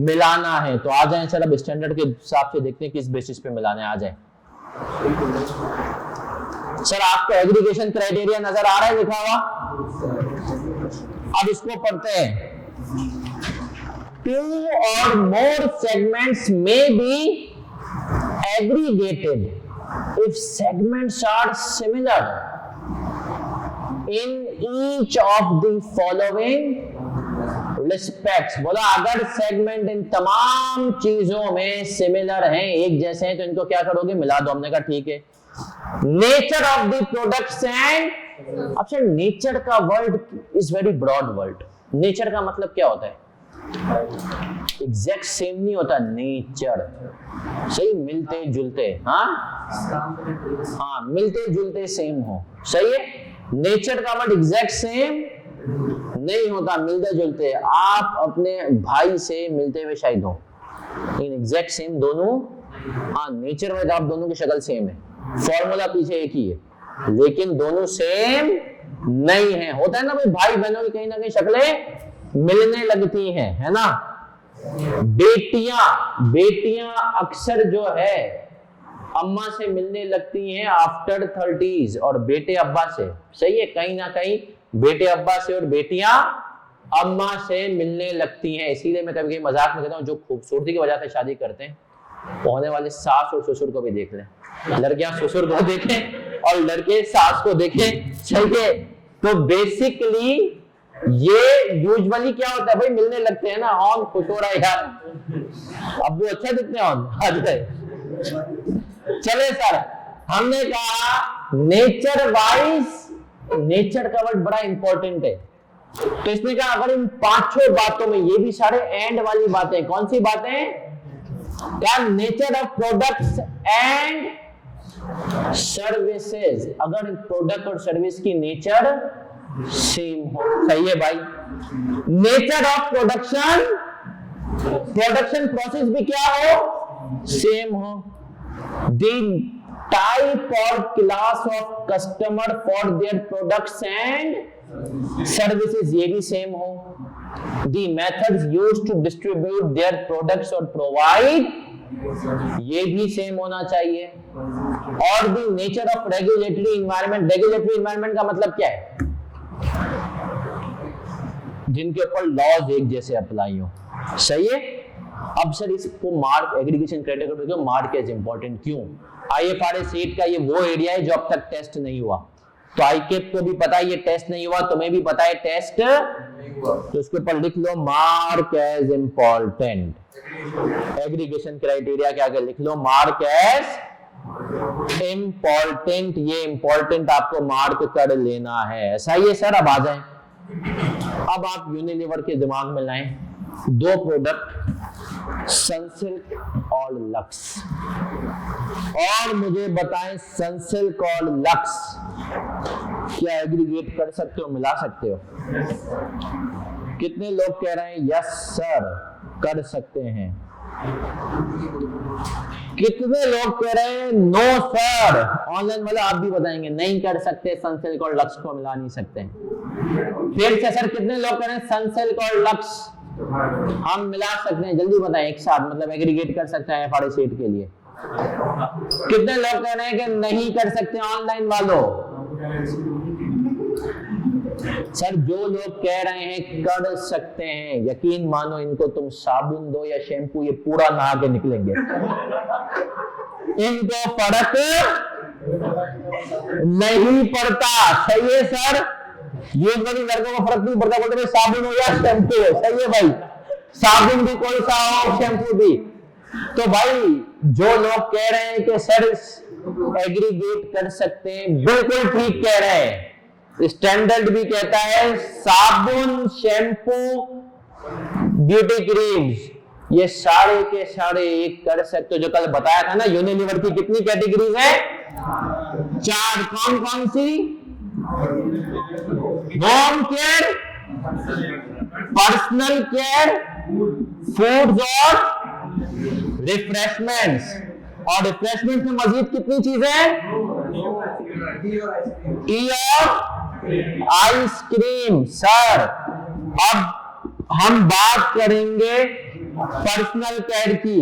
मिलाना है। तो आ जाए सर, अब स्टैंडर्ड के हिसाब से देखते हैं किस बेसिस पे मिलाना है। आ जाए सर, आपको एग्रीगेशन क्राइटेरिया नजर आ रहा है लिखा हुआ? अब इसको पढ़ते हैं। 2 or more segments may be aggregated if segments are similar in each of the following respects. बोला अगर सेगमेंट इन तमाम चीजों में सिमिलर हैं, एक जैसे हैं, तो इनको क्या करोगे, मिला दो। हमने कहा ठीक है। Nature of the products and, अच्छा नेचर का word is very broad word. Nature का मतलब क्या होता है? एग्जैक्ट सेम नहीं होता नेचर, सही, मिलते जुलते, हाँ मिलते जुलते सेम हो, सही है। नेचर का वर्ड एग्जैक्ट सेम नहीं होता, मिलते जुलते। आप अपने भाई से मिलते हुए शायद हो, लेकिन एग्जैक्ट सेम दोनों, हाँ नेचर में आप दोनों की शक्ल सेम है, फॉर्मूला पीछे एक ही है, लेकिन दोनों सेम नहीं है। होता है ना भाई बहनों की कहीं ना कहीं शक्लें मिलने लगती हैं, है ना। बेटियां अक्सर जो है अम्मा से मिलने लगती हैं आफ्टर 30s, और बेटे अब्बा से, सही है। कहीं ना कहीं बेटे अब्बा से और बेटियां अम्मा से मिलने लगती हैं। इसीलिए मैं कभी कभी मजाक में कहता हूँ, जो खूबसूरती की वजह से शादी करते हैं, होने वाले सास और ससुर को भी देख लें। लड़कियां ससुर को देखें और लड़के सास को देखें, सही है। तो बेसिकली ये यूजुअली क्या होता है भाई, मिलने लगते हैं ना, ऑन खुश हो रहा है यार, अब वो अच्छा दिखते हैं ऑन, चले सर। हमने कहा नेचर वाइज, नेचर का वर्ड बड़ा इंपॉर्टेंट है। तो इसने कहा अगर इन पांचों बातों में, ये भी सारे एंड वाली बातें, कौन सी बातें? क्या nature of products and services, अगर प्रोडक्ट और सर्विस की नेचर सेम हो, सही है भाई। Nature of production, production process भी क्या हो, सेम हो। द टाइप और class of customer for their products and services, ये भी सेम हो। The methods used to distribute their products और प्रोवाइड, ये भी सेम होना चाहिए। और the nature of regulatory environment, regulatory environment का मतलब क्या है? जिनके ऊपर लॉज एक जैसे अप्लाई हो, सही है। अब सर इसको मार्क, एग्रीगेशन क्राइटेरिया को मार्क एज इंपॉर्टेंट क्यों? IFRS 8 का ये वो एरिया है जो अब तक टेस्ट नहीं हुआ, तो ICAP को भी पता है ये टेस्ट नहीं हुआ, तुम्हें भी पता है टेस्ट नहीं हुआ, तो उसके ऊपर लिख लो mark as important. Aggregation criteria क्या क्या लिख लो, मार्क एज इंपॉर्टेंट, ये इंपॉर्टेंट आपको मार्क कर लेना है, ऐसा ही है सर। अब आ जाए, अब आप यूनिलीवर के दिमाग में लाएं दो प्रोडक्ट, सनसिल्क और लक्स, और मुझे बताएं सनसिल्क और लक्स क्या एग्रीगेट कर सकते हो, मिला सकते हो? कितने लोग कह रहे हैं यस सर कर सकते हैं? कितने लोग कह रहे हैं नो सर? ऑनलाइन वाले आप भी बताएंगे नहीं कर सकते, सनसिल्क और लक्स को मिला नहीं सकते। फिर से सर कितने लोग कह रहे हैं सनसिल्क और लक्स हम मिला सकते हैं? जल्दी बताएं एक साथ, मतलब एग्रीगेट कर सकते हैं IFRS 8 के लिए। कितने लोग कह रहे हैं कि नहीं कर सकते ऑनलाइन वालों? सर जो लोग कह रहे हैं कर सकते हैं, यकीन मानो इनको तुम साबुन दो या शैम्पू, ये पूरा नहा के निकलेंगे। इनको फर्क नहीं पड़ता, सही है सर। ये बड़ी लड़कों को फर्क नहीं पड़ता, बोलते साबुन हो या शैम्पू हो, सही है भाई, साबुन भी कोई सा हो शैम्पू भी। तो भाई जो लोग कह रहे हैं कि सर एग्रीगेट कर सकते हैं, बिल्कुल ठीक कह रहे हैं। स्टैंडर्ड भी कहता है साबुन, शैम्पू, ब्यूटी क्रीम्स, ये सारे के सारे एक कर सकते हो। जो कल बताया था ना यूनिलीवर की कितनी कैटेगरीज है? 4। कौन कौन सी? Home care, personal care, foods और रिफ्रेशमेंट्स। और रिफ्रेशमेंट में मजीद कितनी चीजें? टी और आइसक्रीम। सर अब हम बात करेंगे पर्सनल केयर की।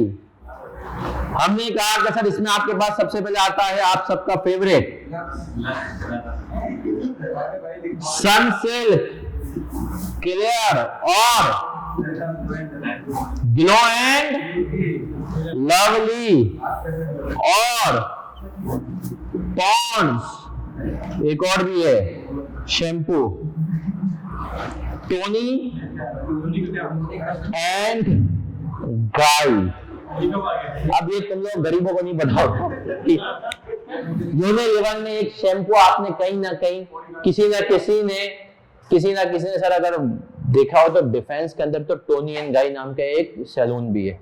हमने कहा कि सर इसमें आपके पास सबसे पहले आता है आप सबका फेवरेट सनसिल्क, क्लियर और ग्लो एंड लवली और पॉन्ड्स, एक और भी है शैम्पू। टोनी एंड गाई। अब ये तुम लोग गरीबों को नहीं बताओ। यूनिलीवर ने एक शैम्पू, आपने कहीं ना कहीं किसी ना किसी ने सर अगर देखा हो तो डिफेंस के अंदर तो टोनी एंड गाई नाम का एक सैलून भी है,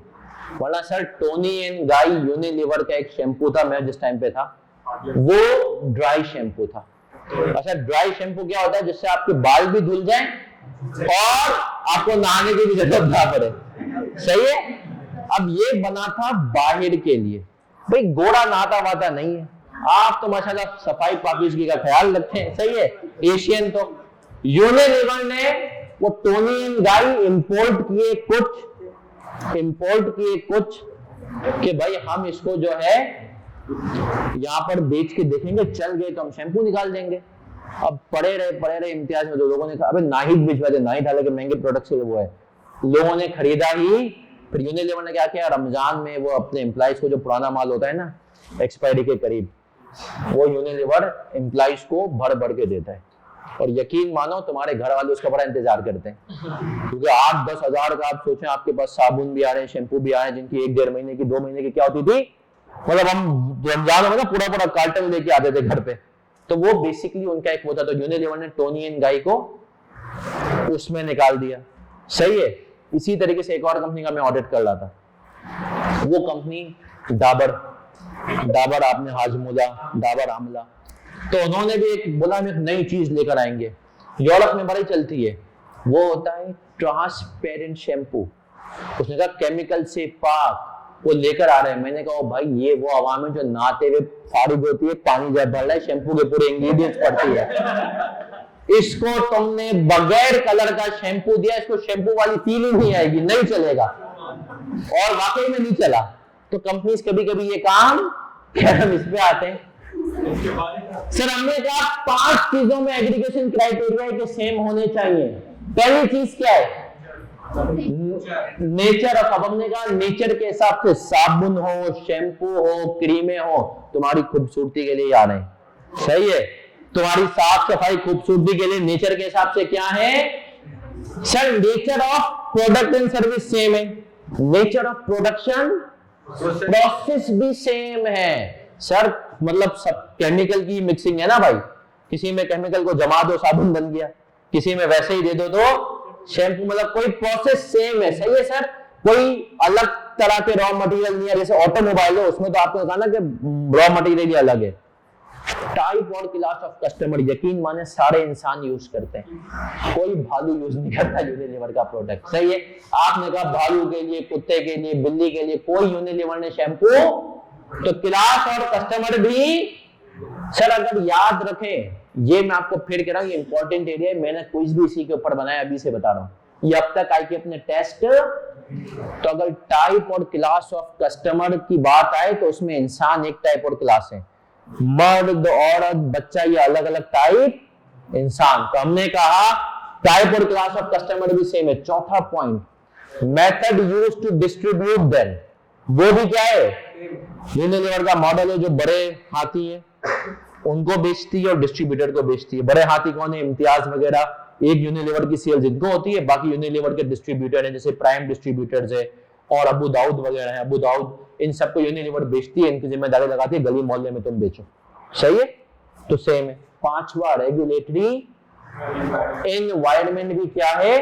वरना सर टोनी एंड गाई यूनिलीवर का एक शैम्पू था। मैं जिस टाइम पे था वो ड्राई शैम्पू था। अच्छा, ड्राई शैम्पू क्या होता है? जिससे आपके बाल भी धुल जाएं और आपको नहाने की भी जरूरत ना पड़े। सही है। अब ये बना था बाहर के लिए, भाई गोरा नहाता वाता नहीं है, आप तो माशाल्लाह सफाई पाकिज़गी का ख्याल रखें। सही है। एशियन तो यूनिलीवर ने वो टोनी एंड गाई इंपोर्ट किए कुछ कि भाई हम इसको जो है यहां पर बेच के देखेंगे, चल गए तो हम शैम्पू निकाल देंगे। अब पड़े रहे इम्तियाज में। तो लोगों ने कहा अबे नाहिद भिजवा दे, नाहिद हालांकि महंगे प्रोडक्ट से वो है, लोगों ने खरीदा ही। फिर यूनिलीवर ने क्या किया, रमजान में वो अपने एम्प्लॉइज को जो पुराना माल होता है ना एक्सपायरी के करीब, वो यूनिलीवर एम्प्लॉइज को भर के देता है। और यकीन मानो तुम्हारे घर वाले उसका बड़ा इंतजार करते हैं, क्योंकि 8-10 हजार का आप सोचें आपके पास साबुन भी आ रहे हैं, शैम्पू भी आ रहे हैं, जिनकी 1-1.5 महीने की 2 महीने की क्या होती थी, मतलब हम रमजान में ना पूरा कार्टन लेके आते थे घर पे। तो वो बेसिकली उनका एक वो था। तो यूनिलीवर ने टोनी एंड गाई को उसमें निकाल दिया। सही है। इसी तरीके से एक और कंपनी का मैं ऑडिट कर रहा था, वो कंपनी डाबर आपने हाजमोला, डाबर आमला। तो उन्होंने भी एक बोला हम एक नई चीज लेकर आएंगे, यूरोप में बड़ी चलती है, वो होता है ट्रांसपेरेंट शैम्पू। उसने कहा केमिकल से पाक, वो लेकर आ रहे हैं। मैंने कहा भाई ये वो आवाम है जो नहाते हुए फारिग होती है, पानी जब भर रहा है, शैम्पू के पूरे इंग्रेडिएंट्स पड़ती है, इसको तुमने बगैर कलर का शैम्पू दिया, इसको शैम्पू वाली फील ही नहीं आएगी, नहीं चलेगा। और वाकई में नहीं चला। तो कंपनीज कभी ये काम हम इस पे आते हैं। सर हमने कहा 5 चीजों में एग्रीगेशन क्राइटेरिया के सेम होने चाहिए। पहली चीज क्या है? नेचर। अब हमने कहा नेचर के हिसाब से साबुन हो, शैम्पू हो, क्रीमें हो, तुम्हारी खूबसूरती के लिए आ रहे हैं। सही है। तुम्हारी साफ सफाई खूबसूरती के लिए नेचर के हिसाब से क्या है? Sir nature of product and service same है, नेचर ऑफ प्रोडक्शन प्रोसेस भी सेम है। सर मतलब सब केमिकल की मिक्सिंग है ना भाई, किसी में केमिकल को जमा दो साबुन बन गया, किसी में वैसे ही दे दो तो शैम्पू, मतलब कोई प्रोसेस सेम है। सही है सर। कोई अलग तरह के रॉ मटेरियल नहीं है। जैसे ऑटोमोबाइल है, उसमें तो आपने कहा ना कि रॉ मटेरियल ही अलग है। टाइप और क्लास ऑफ कस्टमर, यकीन माने सारे इंसान यूज करते हैं, कोई भालू यूज नहीं करता यूनिलीवर का प्रोडक्ट। सही है। आपने कहा भालू के लिए, कुत्ते के लिए, बिल्ली के लिए कोई यूनिलीवर ने शैम्पू, तो क्लास और कस्टमर भी। सर अगर याद रखें, ये मैं आपको फिर कह रहा हूं, ये इंपॉर्टेंट एरिया है, मैंने क्विज भी इसी के ऊपर बनाया, अभी से बता रहा हूं, ये अब तक आई के अपने टेस्ट। तो अगर टाइप और क्लास ऑफ कस्टमर की बात आए तो उसमें इंसान एक टाइप और क्लास है, मर्द औरत बच्चा ये अलग अलग टाइप इंसान। तो हमने कहा टाइप और क्लास ऑफ कस्टमर भी सेम है। चौथा point, method used to distribute them, वो भी क्या है? यूनिलीवर का मॉडल है जो बड़े हाथी है उनको बेचती है और डिस्ट्रीब्यूटर को बेचती है। बड़े हाथी कौन है? इम्तियाज वगैरह, एक यूनिलीवर की सेल्स इनको होती है, बाकी यूनिलीवर के डिस्ट्रीब्यूटर है जैसे प्राइम डिस्ट्रीब्यूटर्स है और अबू दाऊद वगैरह है। अबू दाऊद इन सबको यूनिलीवर बेचती है, इनकी जिम्मेदारी लगाती है गली मोहल्ले में तुम बेचो। सही है। तो सेम है। पांचवा, रेगुलेटरी एनवायरनमेंट भी क्या है?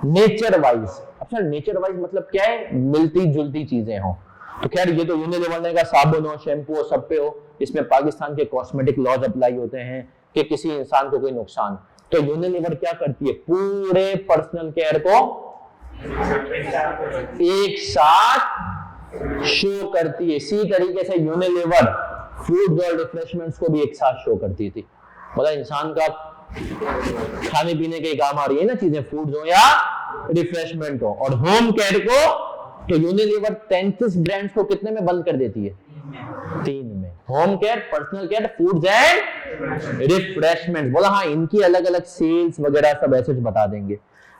Nature wise. अच्छा नेचर वाइज मतलब क्या है? मिलती जुलती चीजें हो। तो खैर ये तो यूनिलीवर ने का साबुन हो, शैम्पू हो, सब पे हो। इसमें पाकिस्तान के कॉस्मेटिक लॉज अप्लाई होते हैं कि किसी इंसान को कोई नुकसान। तो यूनिलीवर क्या करती है? पूरे पर्सनल केयर को एक साथ शो करती है। इसी तरीके से यूनिलीवर फूड और रिफ्रेशमेंट्स को भी एक साथ शो करती थी। मतलब इंसान का खाने पीने के काम आ रही है ना चीजें, फूड हो या रिफ्रेशमेंट हो। और होम केयर को तो यूनिलीवर 33 ब्रांड्स को कितने में बंद कर देती है? 3 में। Home care, personal care, foods and refreshment. बोला हाँ इनकी अलग अलग सेल्स वगैरह सब ऐसे बता देंगे।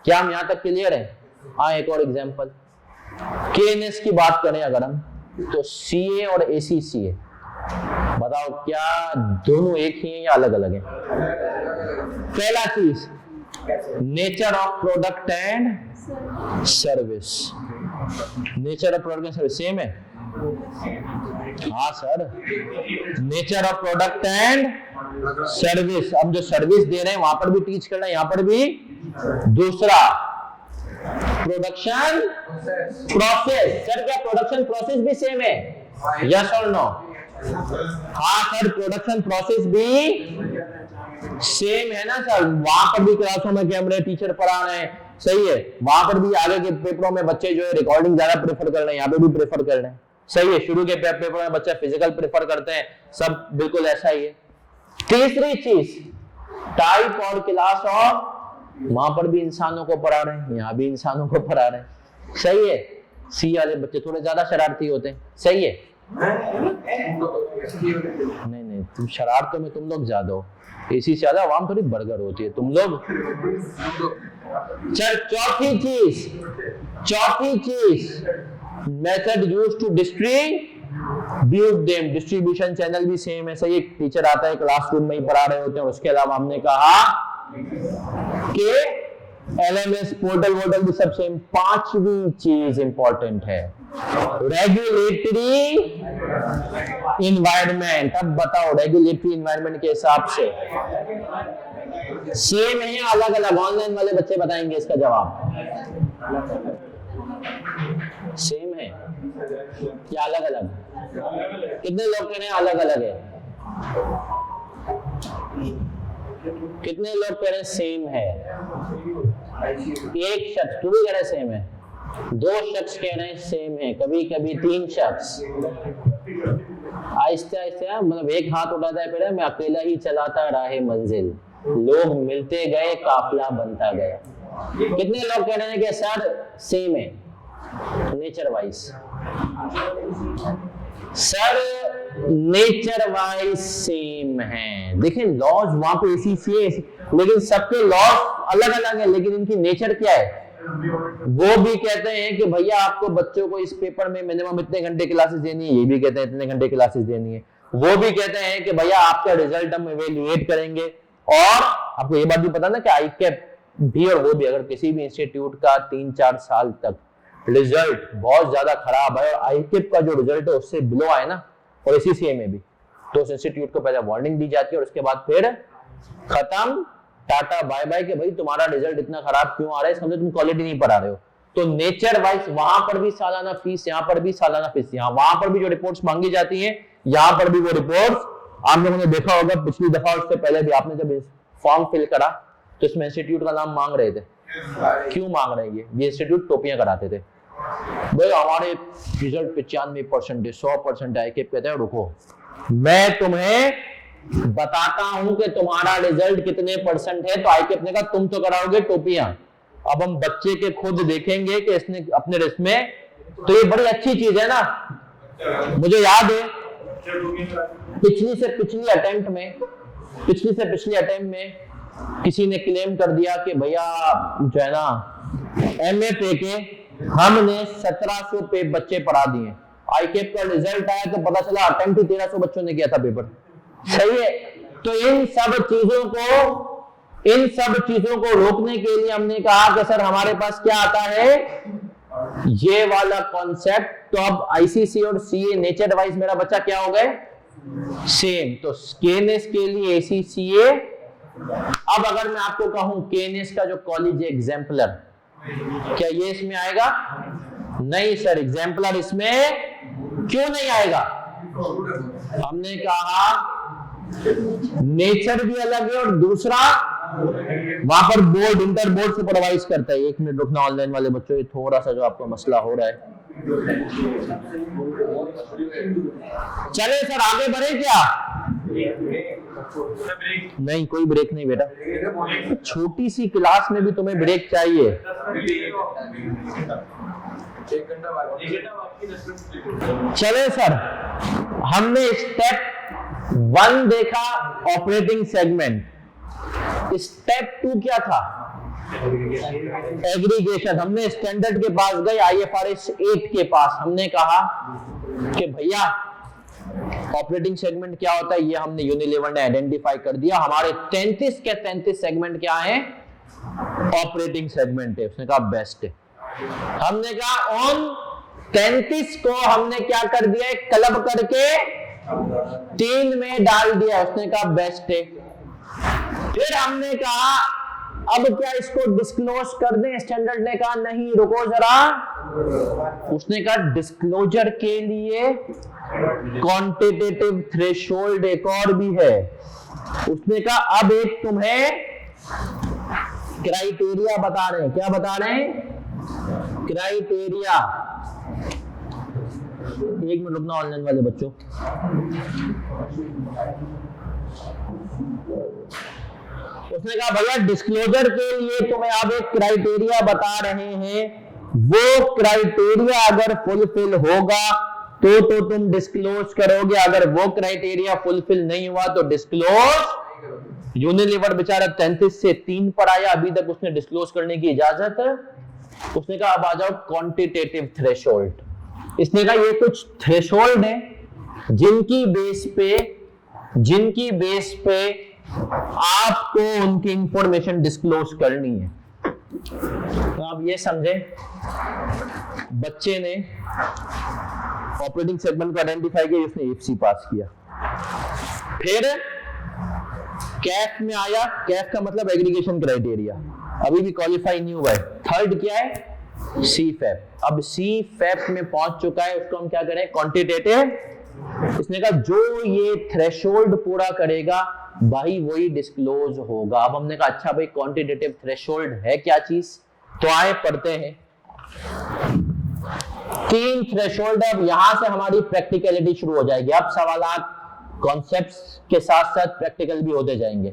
क्या हम यहां तक क्लियर है? हाँ एक और एग्जांपल, केएनएस की बात करें अगर हम, तो सीए और एसीसीए, बताओ क्या दोनों एक ही हैं या अलग अलग हैं? पहला चीज nature of product and service. Nature of product and service same है? हाँ sir, nature of product and service. अब जो सर्विस दे रहे हैं वहां पर भी टीच करना है, यहां पर भी। दूसरा प्रोडक्शन प्रोसेस। सर क्या प्रोडक्शन प्रोसेस भी सेम है? यस और नो? हाँ सर, प्रोडक्शन प्रोसेस भी सेम है ना सर। वहां पर भी क्लासों में कैमरे टीचर पढ़ा रहे हैं, सही है। वहां पर भी आगे के पेपरों में बच्चे जो है रिकॉर्डिंग ज्यादा प्रेफर कर रहे हैं, यहाँ पे भी प्रेफर कर रहे हैं, सही है। शुरू के पेपर में बच्चे फिजिकल प्रेफर करते हैं, सब बिल्कुल ऐसा ही है। तीसरी चीज टाइप और क्लास ऑफ, वहां पर भी इंसानों को पढ़ा रहे हैं, यहाँ भी इंसानों को पढ़ा रहे हैं, सही है। सी वाले बच्चे थोड़े ज्यादा शरारती होते हैं, सही है। नहीं नहीं, तुम शरारतों में तुम लोग ज्यादा हो, इसी से ज्यादा आवाम थोड़ी बर्गर होती है तुम लोग। चल चौथी चीज method use to distribute them. Distribution channel भी सेम है, सही है। टीचर आता है क्लासरूम में ही पढ़ा रहे होते हैं, उसके अलावा हमने कहा कि एलएमएस पोर्टल वोटल भी सब सेम। पांचवी चीज इंपॉर्टेंट है रेगुलेटरी इन्वायरमेंट। अब बताओ रेगुलेटरी इन्वायरमेंट के हिसाब से सेम है या अलग अलग? ऑनलाइन वाले बच्चे बताएंगे इसका जवाब। सेम है या अलग अलग? कितने लोग कह रहे हैं अलग अलग है? कितने लोग कह रहे हैं सेम है? एक शख्स, तू भी कह रहे सेम है, दो शख्स कह रहे हैं सेम है, कभी कभी तीन शख्स। आहिस्ते आहिस्ते मतलब एक हाथ उठाता है, मैं अकेला ही चलाता राहे मंजिल, लोग मिलते गए काफिला बनता गया। कितने लोग कह रहे हैं कि सर सेम है nature wise? Sir nature wise same है। देखिए लॉज वहां पे इसी से, लेकिन सबके लॉज अलग अलग है, लेकिन इनकी नेचर क्या है? वो भी कहते हैं कि भैया आपको बच्चों को इस पेपर में मिनिमम इतने घंटे क्लासेस देनी है, ये भी कहते हैं इतने घंटे क्लासेस देनी है। वो भी कहते हैं कि भैया आपका रिजल्ट हम इवेल्युएट करेंगे। और आपको ये बात भी पता ना कि आईकेप भी और वो भी, अगर किसी भी इंस्टीट्यूट का 3-4 साल तक रिजल्ट बहुत ज्यादा खराब है और आईकेप का जो रिजल्ट है उससे बिलो आए ना, और इसी सीए में भी, तो उस इंस्टीट्यूट को पहले वार्निंग दी जाती है और उसके बाद फिर खत्म, टाटा बाय बाय कि भाई तुम्हारा रिजल्ट इतना खराब क्यों आ रहा है, समझो तुम क्वालिटी नहीं पढ़ा रहे हो। तो नेचर वाइज वहां पर भी सालाना फीस, यहाँ पर भी सालाना फीस, यहाँ वहां पर भी जो रिपोर्ट्स मांगी जाती है यहाँ पर भी वो रिपोर्ट्स आप लोगों ने देखा होगा पिछली दफा, उससे पहले भी आपने जब फॉर्म फिल करा तो इसमें इंस्टीट्यूट का नाम मांग रहे थे। क्यों मांग रहे हैं? ये इंस्टीट्यूट टोपियां कराते थे, भाई हमारे रिजल्ट 95% 100% आए। कहते हैं रुको मैं तुम्हें बताता हूं कि तुम्हारा रिजल्ट कितने परसेंट है। तो आईकेप ने कहा तुम तो कराओगे टोपियां, अब हम बच्चे के खुद देखेंगे कि इसने अपने रिस्क में। तो ये बड़ी अच्छी चीज है ना। मुझे याद है पिछली से पिछली अटेम्प्ट में किसी ने क्लेम कर दिया कि भैया जो है ना एमए पे के हमने 1700 पे बच्चे पढ़ा दिए। आईकेप का रिजल्ट आया तो पता चला अटेम्प्ट 1300 बच्चों ने किया था पेपर, सही है। तो इन सब चीजों को रोकने के लिए हमने कहा कि सर हमारे पास क्या आता है, ये वाला कॉन्सेप्ट। तो अब आईसीसी और सीए नेचर वाइज मेरा बच्चा क्या हो गए? सेम। तो केएनएस के लिए एसीसीए। अब अगर मैं आपको कहूं केएनएस का जो कॉलेज एग्जाम्पलर, क्या ये इसमें आएगा? नहीं सर, एग्जाम्पलर इसमें क्यों नहीं आएगा? हमने कहा नेचर भी अलग है और दूसरा वहां पर बोर्ड इंटर बोर्ड सुपरवाइज करता है। 1 मिनट रुकना ऑनलाइन वाले बच्चों, ये थोड़ा सा जो आपको मसला हो रहा है। चले सर आगे बढ़े क्या? नहीं कोई ब्रेक नहीं बेटा, छोटी सी क्लास में भी तुम्हें ब्रेक चाहिए। चले सर, हमने स्टेप 1 देखा ऑपरेटिंग सेगमेंट। स्टेप 2 क्या था? एग्रीगेशन। हमने स्टैंडर्ड के पास गए, IFRS 8 के पास। हमने कहा कि भैया ऑपरेटिंग सेगमेंट क्या होता है, ये हमने यूनिलीवर ने आइडेंटिफाई कर दिया। हमारे 33 के 33 सेगमेंट क्या है? ऑपरेटिंग सेगमेंट है। उसने कहा बेस्ट है। हमने कहा ऑन 33 को हमने क्या कर दिया, क्लब करके 3 में डाल दिया। उसने कहा बेस्ट है। फिर हमने कहा अब क्या इसको डिस्क्लोज कर दें? स्टैंडर्ड ने कहा नहीं, रुको जरा। उसने कहा डिस्क्लोजर के लिए क्वांटिटेटिव थ्रेशोल्ड एक और भी है। उसने कहा अब एक तुम्हें क्राइटेरिया बता रहे हैं। क्या बता रहे हैं? क्राइटेरिया। एक मिनट रुकना ऑनलाइन वाले बच्चों। उसने कहा भैया डिस्क्लोजर के लिए तुम्हें अब एक क्राइटेरिया बता रहे हैं, वो क्राइटेरिया अगर फुलफिल होगा तो तुम डिस्क्लोज करोगे, अगर वो क्राइटेरिया फुलफिल नहीं हुआ तो डिस्क्लोज। यूनिलीवर बेचारा 33 से 3 पर आया, अभी तक उसने डिस्क्लोज करने की इजाजत है। उसने कहा अब आ जाओ क्वांटिटेटिव थ्रेशोल्ड। इसने कहा ये कुछ थ्रेशोल्ड है जिनकी बेस पे आपको उनकी इंफॉर्मेशन डिस्क्लोज करनी है। तो आप ये समझे, बच्चे ने ऑपरेटिंग सेगमेंट को आइडेंटिफाई किया, उसने एफसी पास किया। फिर कैफ में आया। कैफ का मतलब एग्रीगेशन क्राइटेरिया, अभी भी क्वालिफाई नहीं हुआ है। थर्ड क्या है? सी फैप। अब सी फैप में पहुंच चुका है, उसको हम क्या करें? क्वांटिटेटिव। इसने कहा जो ये थ्रेशोल्ड पूरा करेगा भाई वही डिस्क्लोज होगा। अब हमने कहा अच्छा भाई क्वांटिटेटिव थ्रेशोल्ड है क्या चीज? तो आए पढ़ते हैं। 3 थ्रेशोल्ड। अब यहां से हमारी प्रैक्टिकलिटी शुरू हो जाएगी। अब सवालात कॉन्सेप्ट्स के साथ साथ प्रैक्टिकल भी होते जाएंगे।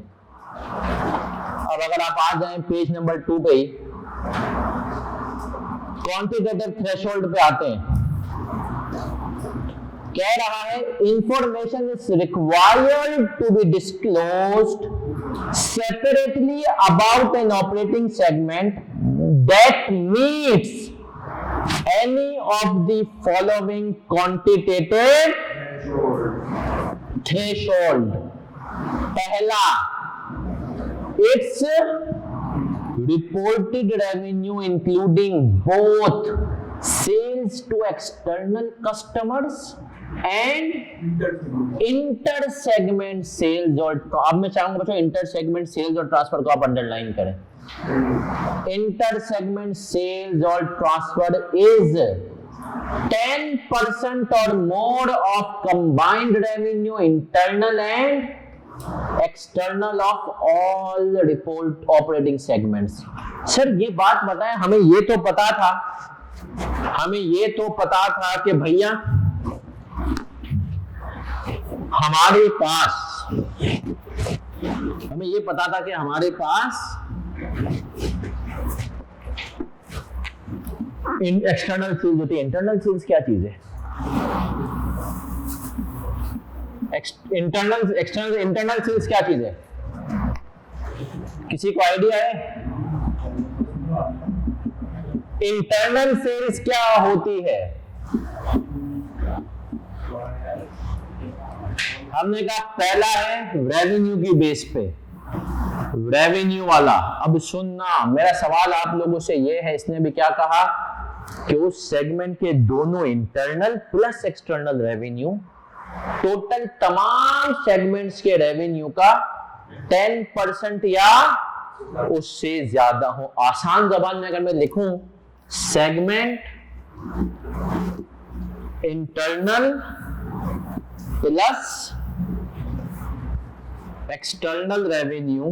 अब अगर आप आ जाएं पेज नंबर 2 पे ही, क्वांटिटेटिव थ्रेशोल्ड पे आते हैं। कह रहा है information is required to be disclosed separately about an operating segment that meets any of the following quantitative threshold. पहला, its reported revenue including both sales to external customers and inter segment sales। और अब मैं चाहूंगा बच्चों inter segment sales और transfer को आप underline करें। इंटर सेगमेंट सेल्स और transfer is 10% or more of combined revenue internal and external of all report operating segments. Sir ये बात बताएं, हमें ये तो पता था कि भैया हमारे पास एक्सटर्नल सेल्स होती है। इंटरनल सेल्स क्या चीज है? इंटरनल सेल्स क्या चीज है? किसी को आइडिया है? इंटरनल सेल्स क्या होती है? हमने कहा पहला है रेवेन्यू की बेस पे, रेवेन्यू वाला। अब सुनना, मेरा सवाल आप लोगों से ये है, इसने भी क्या कहा कि उस सेगमेंट के दोनों internal plus external revenue total तमाम सेगमेंट्स के रेवेन्यू का 10% या उससे ज्यादा हो। आसान जबान में अगर मैं लिखूं, segment internal plus external revenue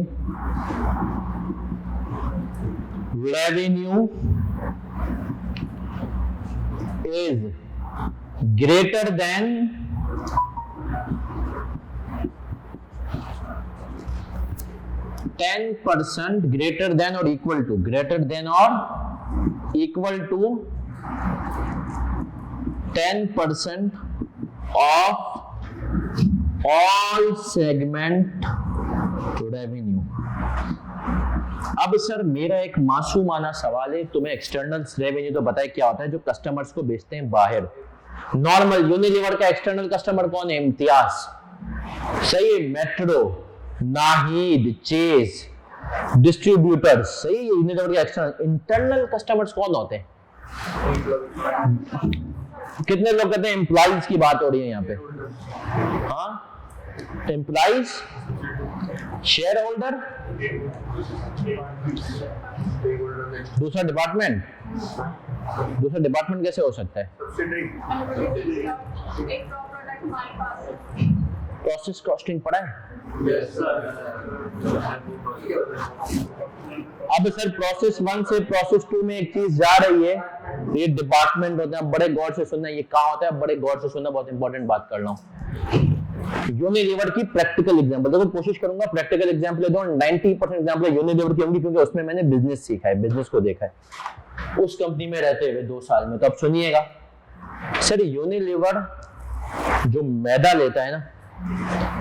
is greater then 10% greater than or equal to 10% of all segment revenue। अब सर मेरा एक मासूमाना सवाल है, तुम्हें एक्सटर्नल रेवेन्यू तो पता है क्या होता है? जो कस्टमर्स को बेचते हैं बाहर। नॉर्मल यूनिलीवर का एक्सटर्नल कस्टमर कौन है? इम्तियाज, सही है, मेट्रो, नाहिद, चेज। डिस्ट्रीब्यूटर्स, सही है, यूनिलेवर के एक्सटर्नल। इंटरनल कस्टमर्स कौन होते हैं? कितने लोग कहते हैं एम्प्लॉइज की बात हो रही है यहाँ पे? हाँ, एम्प्लॉइज, शेयर होल्डर, दूसरा डिपार्टमेंट। दूसरा डिपार्टमेंट कैसे हो सकता है? प्रोसेस कॉस्टिंग पढ़ा है? अब सर प्रोसेस 1 से प्रोसेस 2 में एक चीज जा रही है, ये डिपार्टमेंट होता है। बड़े गौर से सुनना, ये कहाँ होता है, बड़े गौर से सुनना, बहुत इंपॉर्टेंट बात कर रहा हूँ। यूनिलीवर की प्रैक्टिकल एग्जांपल देखो, कोशिश करूंगा प्रैक्टिकल एग्जांपल ले दूं। 90% एग्जांपल यूनिलीवर की होंगी क्योंकि उसमें मैंने बिजनेस सीखा है, बिजनेस को देखा है उस कंपनी में रहते हुए 2 साल में। तो अब सुनिएगा सर, यूनिलीवर जो मैदा लेता है ना,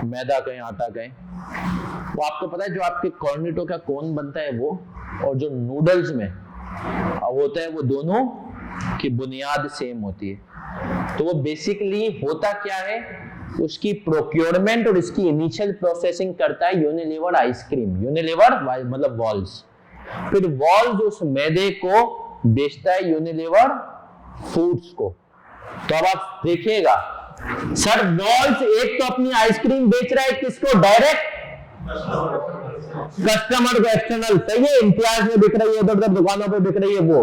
मैदा कहें आटा कहें, वो आपको पता है जो आपके कॉर्नेटो का कोन बनता है वो, और जो नूडल्स में होता है, वो दोनों की बुनियाद सेम होती है। तो वो बेसिकली होता क्या है, उसकी प्रोक्योरमेंट और इसकी इनिशियल प्रोसेसिंग करता है यूनिलीवर आइसक्रीम। यूनिलीवर मतलब वॉल्स, फिर वॉल्स उस मैदे को बेचता है यूनिलीवर फूड्स को। तो अब आप देखिएगा सर, वॉल्स एक तो अपनी आइसक्रीम बेच रहा है किसको? डायरेक्ट कस्टमर को, एक्सटर्नल, सही है, इम्तियाज में बिक रही है, उधर उधर दुकानों पे बिक रही है वो।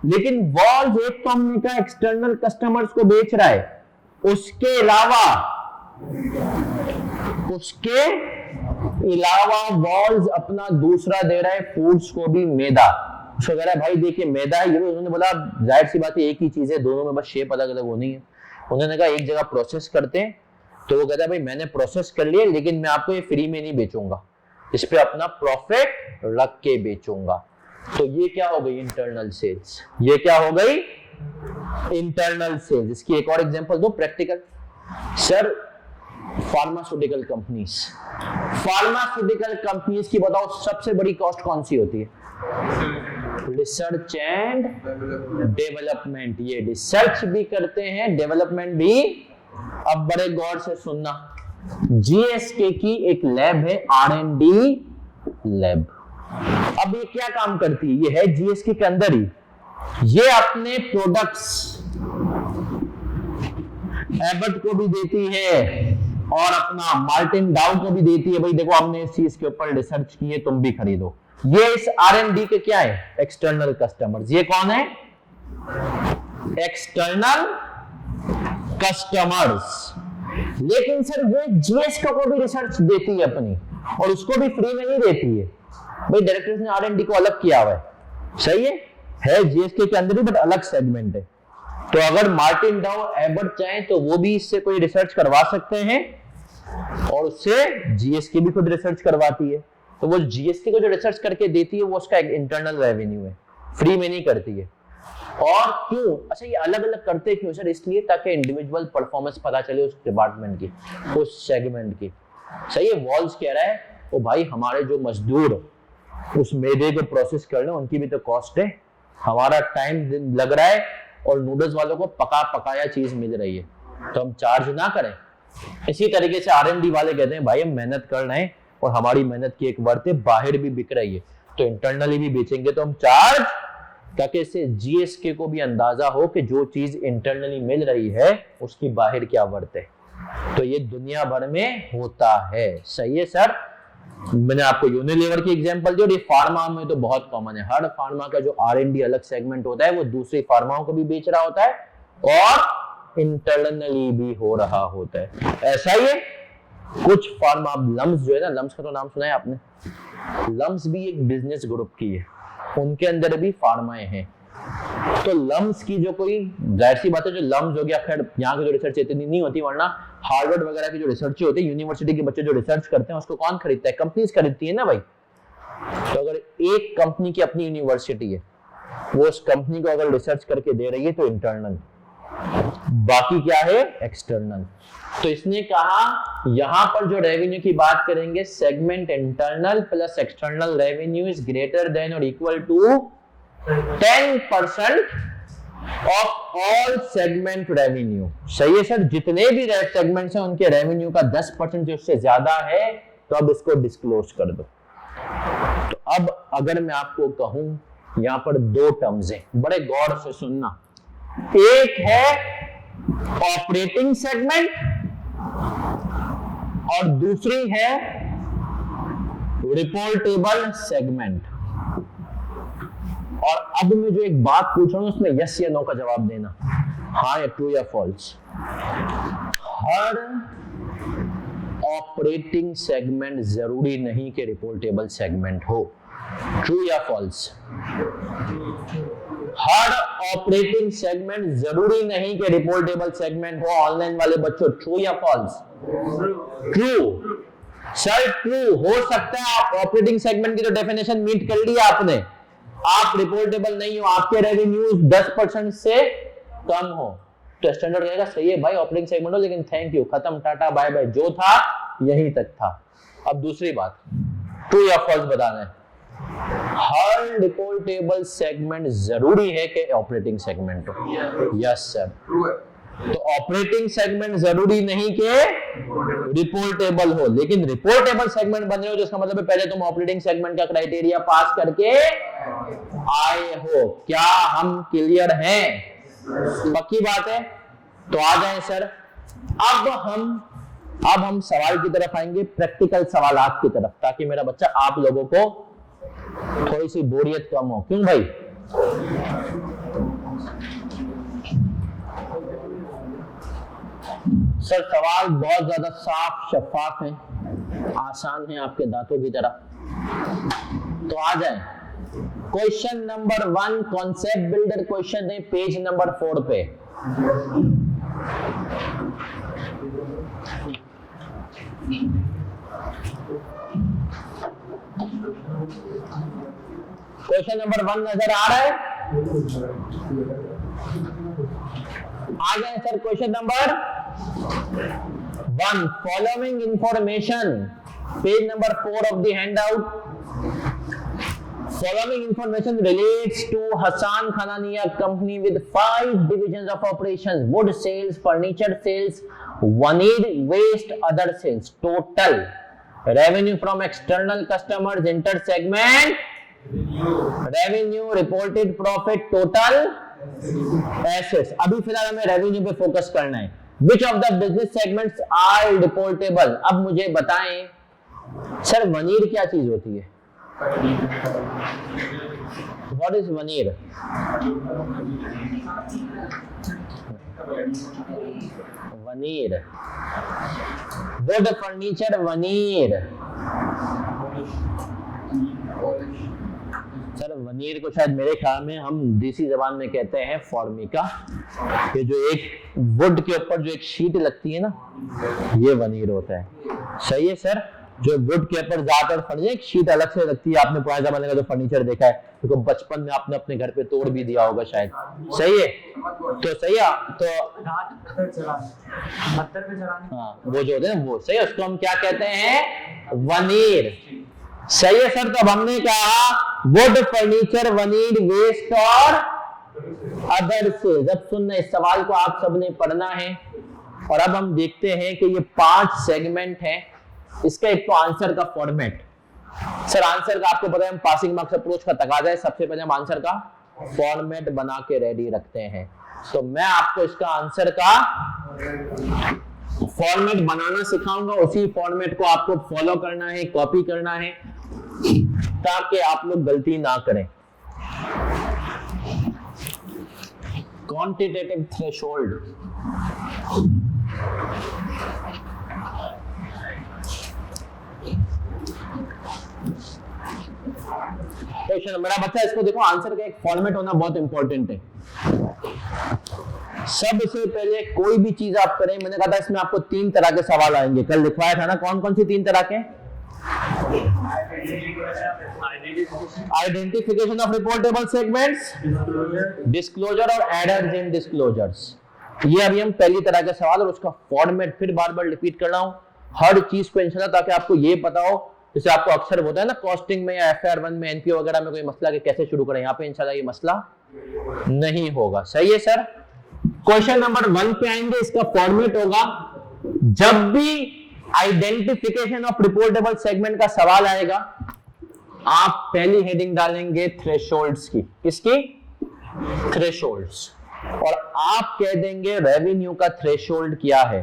लेकिन वॉल्स एक तो हमने कहा एक्सटर्नल कस्टमर्स को बेच रहा है, उसके अलावा वॉल्स अपना दूसरा दे रहा है फूड्स को भी मैदा। उसको कह रहा है भाई देखिए मैदा है, ये उन्होंने बोला जाहिर सी बात है एक ही चीज है, दोनों में बस शेप अलग अलग होनी है। उन्होंने कहा एक जगह प्रोसेस करते हैं, तो वो कहता है भाई मैंने प्रोसेस कर लिया, लेकिन मैं आपको ये फ्री में नहीं बेचूंगा, इस पे अपना प्रॉफिट रख के बेचूंगा। तो ये क्या हो गई? Internal sales. ये क्या हो गई? Internal sales. इसकी एक और एग्जांपल दो प्रैक्टिकल। सर फार्मास्यूटिकल कंपनीज की बताओ सबसे बड़ी कॉस्ट कौन सी होती है? Research and development. ये रिसर्च भी करते हैं, डेवलपमेंट भी। अब बड़े गौर से सुनना, जीएसके की एक लैब है, R&D लैब। अब ये क्या काम करती है? ये है जीएसके के अंदर ही, ये अपने प्रोडक्ट्स एबट को भी देती है और अपना मार्टिन डाउ को भी देती है, भाई देखो हमने इस चीज के ऊपर रिसर्च की है, तुम भी खरीदो। ये इस R&D के क्या है? External customers. ये कौन है? External customers. लेकिन सर वो जीएसके को भी रिसर्च देती है अपनी, और उसको भी फ्री में नहीं देती है। भाई डायरेक्टर्स ने R&D को अलग किया हुआ है, सही है जीएसके के अंदर ही, बट अलग सेगमेंट है। तो अगर मार्टिन डाउ एबट चाहे तो वो भी इससे कोई रिसर्च करवा सकते हैं, और उससे जीएसके भी खुद रिसर्च करवाती है। तो वो जीएसके को जो रिसर्च करके देती है वो उसका एक इंटरनल रेवेन्यू है, फ्री में नहीं करती है। और क्यों? अच्छा ये अलग अलग करते क्यों सर? इसलिए ताकि इंडिविजुअल परफॉर्मेंस पता चले उस डिपार्टमेंट की, उस सेगमेंट की। सही है। वॉल्स कह रहा है ओ भाई हमारे जो मजदूर उस मैदे को प्रोसेस कर रहे हैं उनकी भी तो कॉस्ट है, हमारा टाइम लग रहा है, और नूडल्स वालों को पका पकाया चीज मिल रही है, तो हम चार्ज ना करें। इसी तरीके से R&D वाले कहते हैं भाई हम मेहनत कर रहे हैं और हमारी मेहनत की एक वर्थ है, बाहर भी बिक रही है, तो इंटरनली भी बेचेंगे तो हम चार्ज, ताकि इससे जीएसके को भी अंदाजा हो कि जो चीज इंटरनली मिल रही है उसकी बाहर क्या वर्थ है। तो ये दुनिया भर में होता है। सही है सर। मैंने आपको यूनिलीवर की एग्जांपल दी, और ये फार्मा में तो बहुत कॉमन है। हर फार्मा का जो R&D अलग सेगमेंट होता है वो दूसरी फार्माओं को भी बेच रहा होता है और इंटरनली भी हो रहा होता है। ऐसा ही है कुछ फार्मा, लम्स जो है ना, लम्स का तो नाम सुना है आपने, लम्स भी एक बिजनेस ग्रुप की है, उनके अंदर भी फार्माएं हैं। तो लम्स की जो कोई, जाहिर सी बात है जो लम्स हो गया, खैर यहाँ की जो रिसर्च इतनी नहीं होती, वरना हार्वर्ड वगैरह की जो रिसर्च होती है, यूनिवर्सिटी के बच्चे जो रिसर्च करते हैं उसको कौन खरीदता है? कंपनीज खरीदती है ना भाई। तो अगर एक कंपनी की अपनी यूनिवर्सिटी है, वो उस कंपनी को अगर रिसर्च करके दे रही है तो इंटरनल, बाकी क्या है? एक्सटर्नल। तो इसने कहा यहां पर जो रेवेन्यू की बात करेंगे, segment internal plus external revenue is greater than और equal to 10% of all segment revenue. सही है सर। जितने भी सेगमेंट्स हैं उनके रेवेन्यू का 10% जो उससे ज्यादा है, तो अब इसको डिस्क्लोज कर दो। तो अब अगर मैं आपको कहूं, यहां पर दो टर्म्स हैं, बड़े गौर से सुनना। एक है ऑपरेटिंग सेगमेंट और दूसरी है रिपोर्टेबल सेगमेंट। और अब मैं जो एक बात पूछ रहा हूं उसमें यस या नो का जवाब देना, हाँ या ट्रू या फॉल्स। हर ऑपरेटिंग सेगमेंट जरूरी नहीं कि रिपोर्टेबल सेगमेंट हो। ट्रू या फॉल्स? हर ऑपरेटिंग सेगमेंट जरूरी नहीं कि रिपोर्टेबल सेगमेंट हो। ऑनलाइन वाले बच्चों, ट्रू या फॉल्स? ट्रू सर, ट्रू हो सकता है। आप ऑपरेटिंग सेगमेंट की तो डेफिनेशन मीट कर ली आपने, आप रिपोर्टेबल नहीं हो, आपके रेवेन्यूज 10% से कम हो, तो स्टैंडर्ड रहेगा सही है भाई ऑपरेटिंग सेगमेंट हो, लेकिन थैंक यू, खत्म, टाटा बाय बाय, जो था यहीं तक था। अब दूसरी बात, ट्रू या फॉल्स बताना है। हर रिपोर्टेबल सेगमेंट जरूरी है कि ऑपरेटिंग सेगमेंट हो? Yes sir. तो ऑपरेटिंग सेगमेंट जरूरी नहीं कि रिपोर्टेबल हो, लेकिन रिपोर्टेबल सेगमेंट बन रहे हो, जिसका मतलब है पहले तुम ऑपरेटिंग सेगमेंट का क्राइटेरिया पास करके आए हो। क्या हम क्लियर हैं? पक्की बात है? तो आ जाएं सर। अब हम सवाल की तरफ आएंगे, प्रैक्टिकल सवालात की तरफ, ताकि मेरा बच्चा आप लोगों को थोड़ी सी बोरियत कम हो। क्यों भाई? सर सवाल बहुत ज्यादा साफ शफाफ है, आसान है, आपके दांतों की तरह। तो आ जाए question number 1, concept builder question है, पेज नंबर 4 पे। क्वेश्चन नंबर 1 नजर आ रहा है? आ गए sir. Question number 1, following information, page number 4 of the handout. Following information relates to Hassan Khanania company with 5 divisions of operations: wood sales, furniture sales, vanilled waste, other sales. Total revenue from external customers, inter-segment revenue, reported profit, total assets. अभी फिलहाल हमें revenue पे focus करना है। Which of the business segments are reportable? अब मुझे बताएं sir, veneer क्या चीज होती है? What is veneer? Veneer. Wood furniture veneer. Sir veneer को शायद मेरे ख्याल में हम देसी जबान में कहते हैं फॉर्मिका। ये जो एक वुड के ऊपर जो एक शीट लगती है ना, ये वनीर होता है। सही है सर। जो वुड के ऊपर ज्यादातर फर्नीचर एक शीट अलग से लगती है। आपने पुराने जमाने का जो फर्नीचर देखा है, तो बचपन में आपने अपने घर पे तोड़ भी दिया होगा शायद। सही है। तो सही है। तो हाँ, वो जो होते हैं वो सही है, उसको हम क्या कहते हैं? वनीर। सही है सर। तो अब हमने कहा वुड फर्नीचर वनीर वेस्ट और अदर से। जब सुनना, इस सवाल को आप सबने पढ़ना है। और अब हम देखते हैं कि ये 5 सेगमेंट हैं। इसका एक तो आंसर का फॉर्मेट। सर आंसर का आपको पता है, हम पासिंग मार्क्स अप्रोच का तकाजा है, सबसे पहले हम आंसर का फॉर्मेट बना के रेडी रखते हैं। तो मैं आपको इसका आंसर का फॉर्मेट बनाना सिखाऊंगा। उसी फॉर्मेट को आपको फॉलो करना है, कॉपी करना है, ताकि आप लोग गलती ना करें। क्वांटिटेटिव थ्रेशोल्ड, क्वेश्चन मेरा बच्चा, इसको देखो, आंसर का एक फॉर्मेट होना बहुत इंपॉर्टेंट है। सबसे पहले कोई भी चीज आप करें, मैंने कहा था इसमें आपको 3 तरह के सवाल आएंगे, कल लिखवाया था ना। कौन कौन सी 3 तरह के? Identification of reportable segments, disclosure और एरर्स इन डिस्क्लोजर्स। ये अभी हम पहली तरह के सवाल, और उसका फॉर्मेट फिर बार बार रिपीट कर रहा हूं हर चीज को इंशाल्लाह, ताकि आपको ये पता हो। जैसे आपको अक्सर होता है ना कॉस्टिंग में या FR1 में, एनपीओ वगैरह में कोई मसला के कैसे शुरू करें, यहाँ पे इंशाल्लाह ये मसला नहीं होगा। सही है सर। क्वेश्चन नंबर 1 पे आएंगे। इसका फॉर्मेट होगा, जब भी आइडेंटिफिकेशन ऑफ रिपोर्टेबल सेगमेंट का सवाल आएगा, आप पहली हेडिंग डालेंगे थ्रेशोल्ड्स की, किसकी? थ्रेशोल्ड्स। और आप कह देंगे रेवेन्यू का थ्रेशोल्ड क्या है।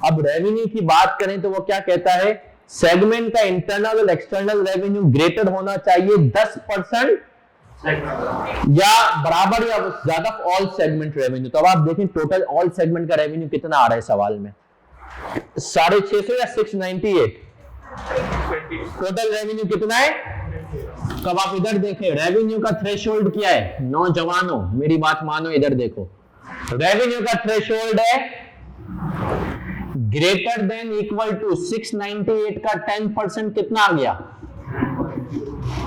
अब रेवेन्यू की बात करें तो वो क्या कहता है, सेगमेंट का इंटरनल और एक्सटर्नल रेवेन्यू ग्रेटर होना चाहिए 10% या बराबर या ज्यादा ऑल सेगमेंट रेवेन्यू। तो अब आप देखें टोटल ऑल सेगमेंट का रेवेन्यू कितना आ रहा है सवाल में, 650 या 698। टोटल रेवेन्यू कितना है? कब आप इधर देखें रेवेन्यू का थ्रेशोल्ड क्या है, नौजवानों मेरी बात मानो, इधर देखो रेवेन्यू का थ्रेशोल्ड है ग्रेटर देन इक्वल टू 698 का 10% कितना आ गया,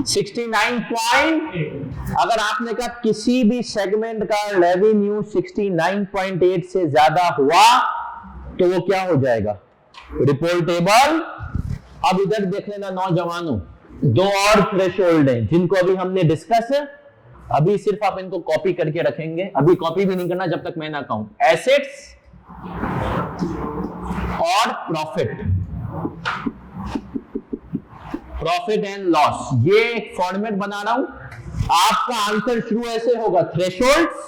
69 पॉइंट। अगर आपने कहा किसी भी सेगमेंट का रेवेन्यू 69.8 से ज्यादा हुआ तो वो क्या हो जाएगा, रिपोर्टेबल। अब इधर देख लेना नौजवानों, दो और थ्रेशोल्ड हैं जिनको अभी हमने डिस्कस, अभी सिर्फ आप इनको कॉपी करके रखेंगे, अभी कॉपी भी नहीं करना जब तक मैं ना कहूं। एसेट्स और प्रॉफिट, प्रॉफिट एंड लॉस, ये एक फॉर्मेट बना रहा हूं। आपका आंसर शुरू ऐसे होगा, थ्रेशोल्ड्स,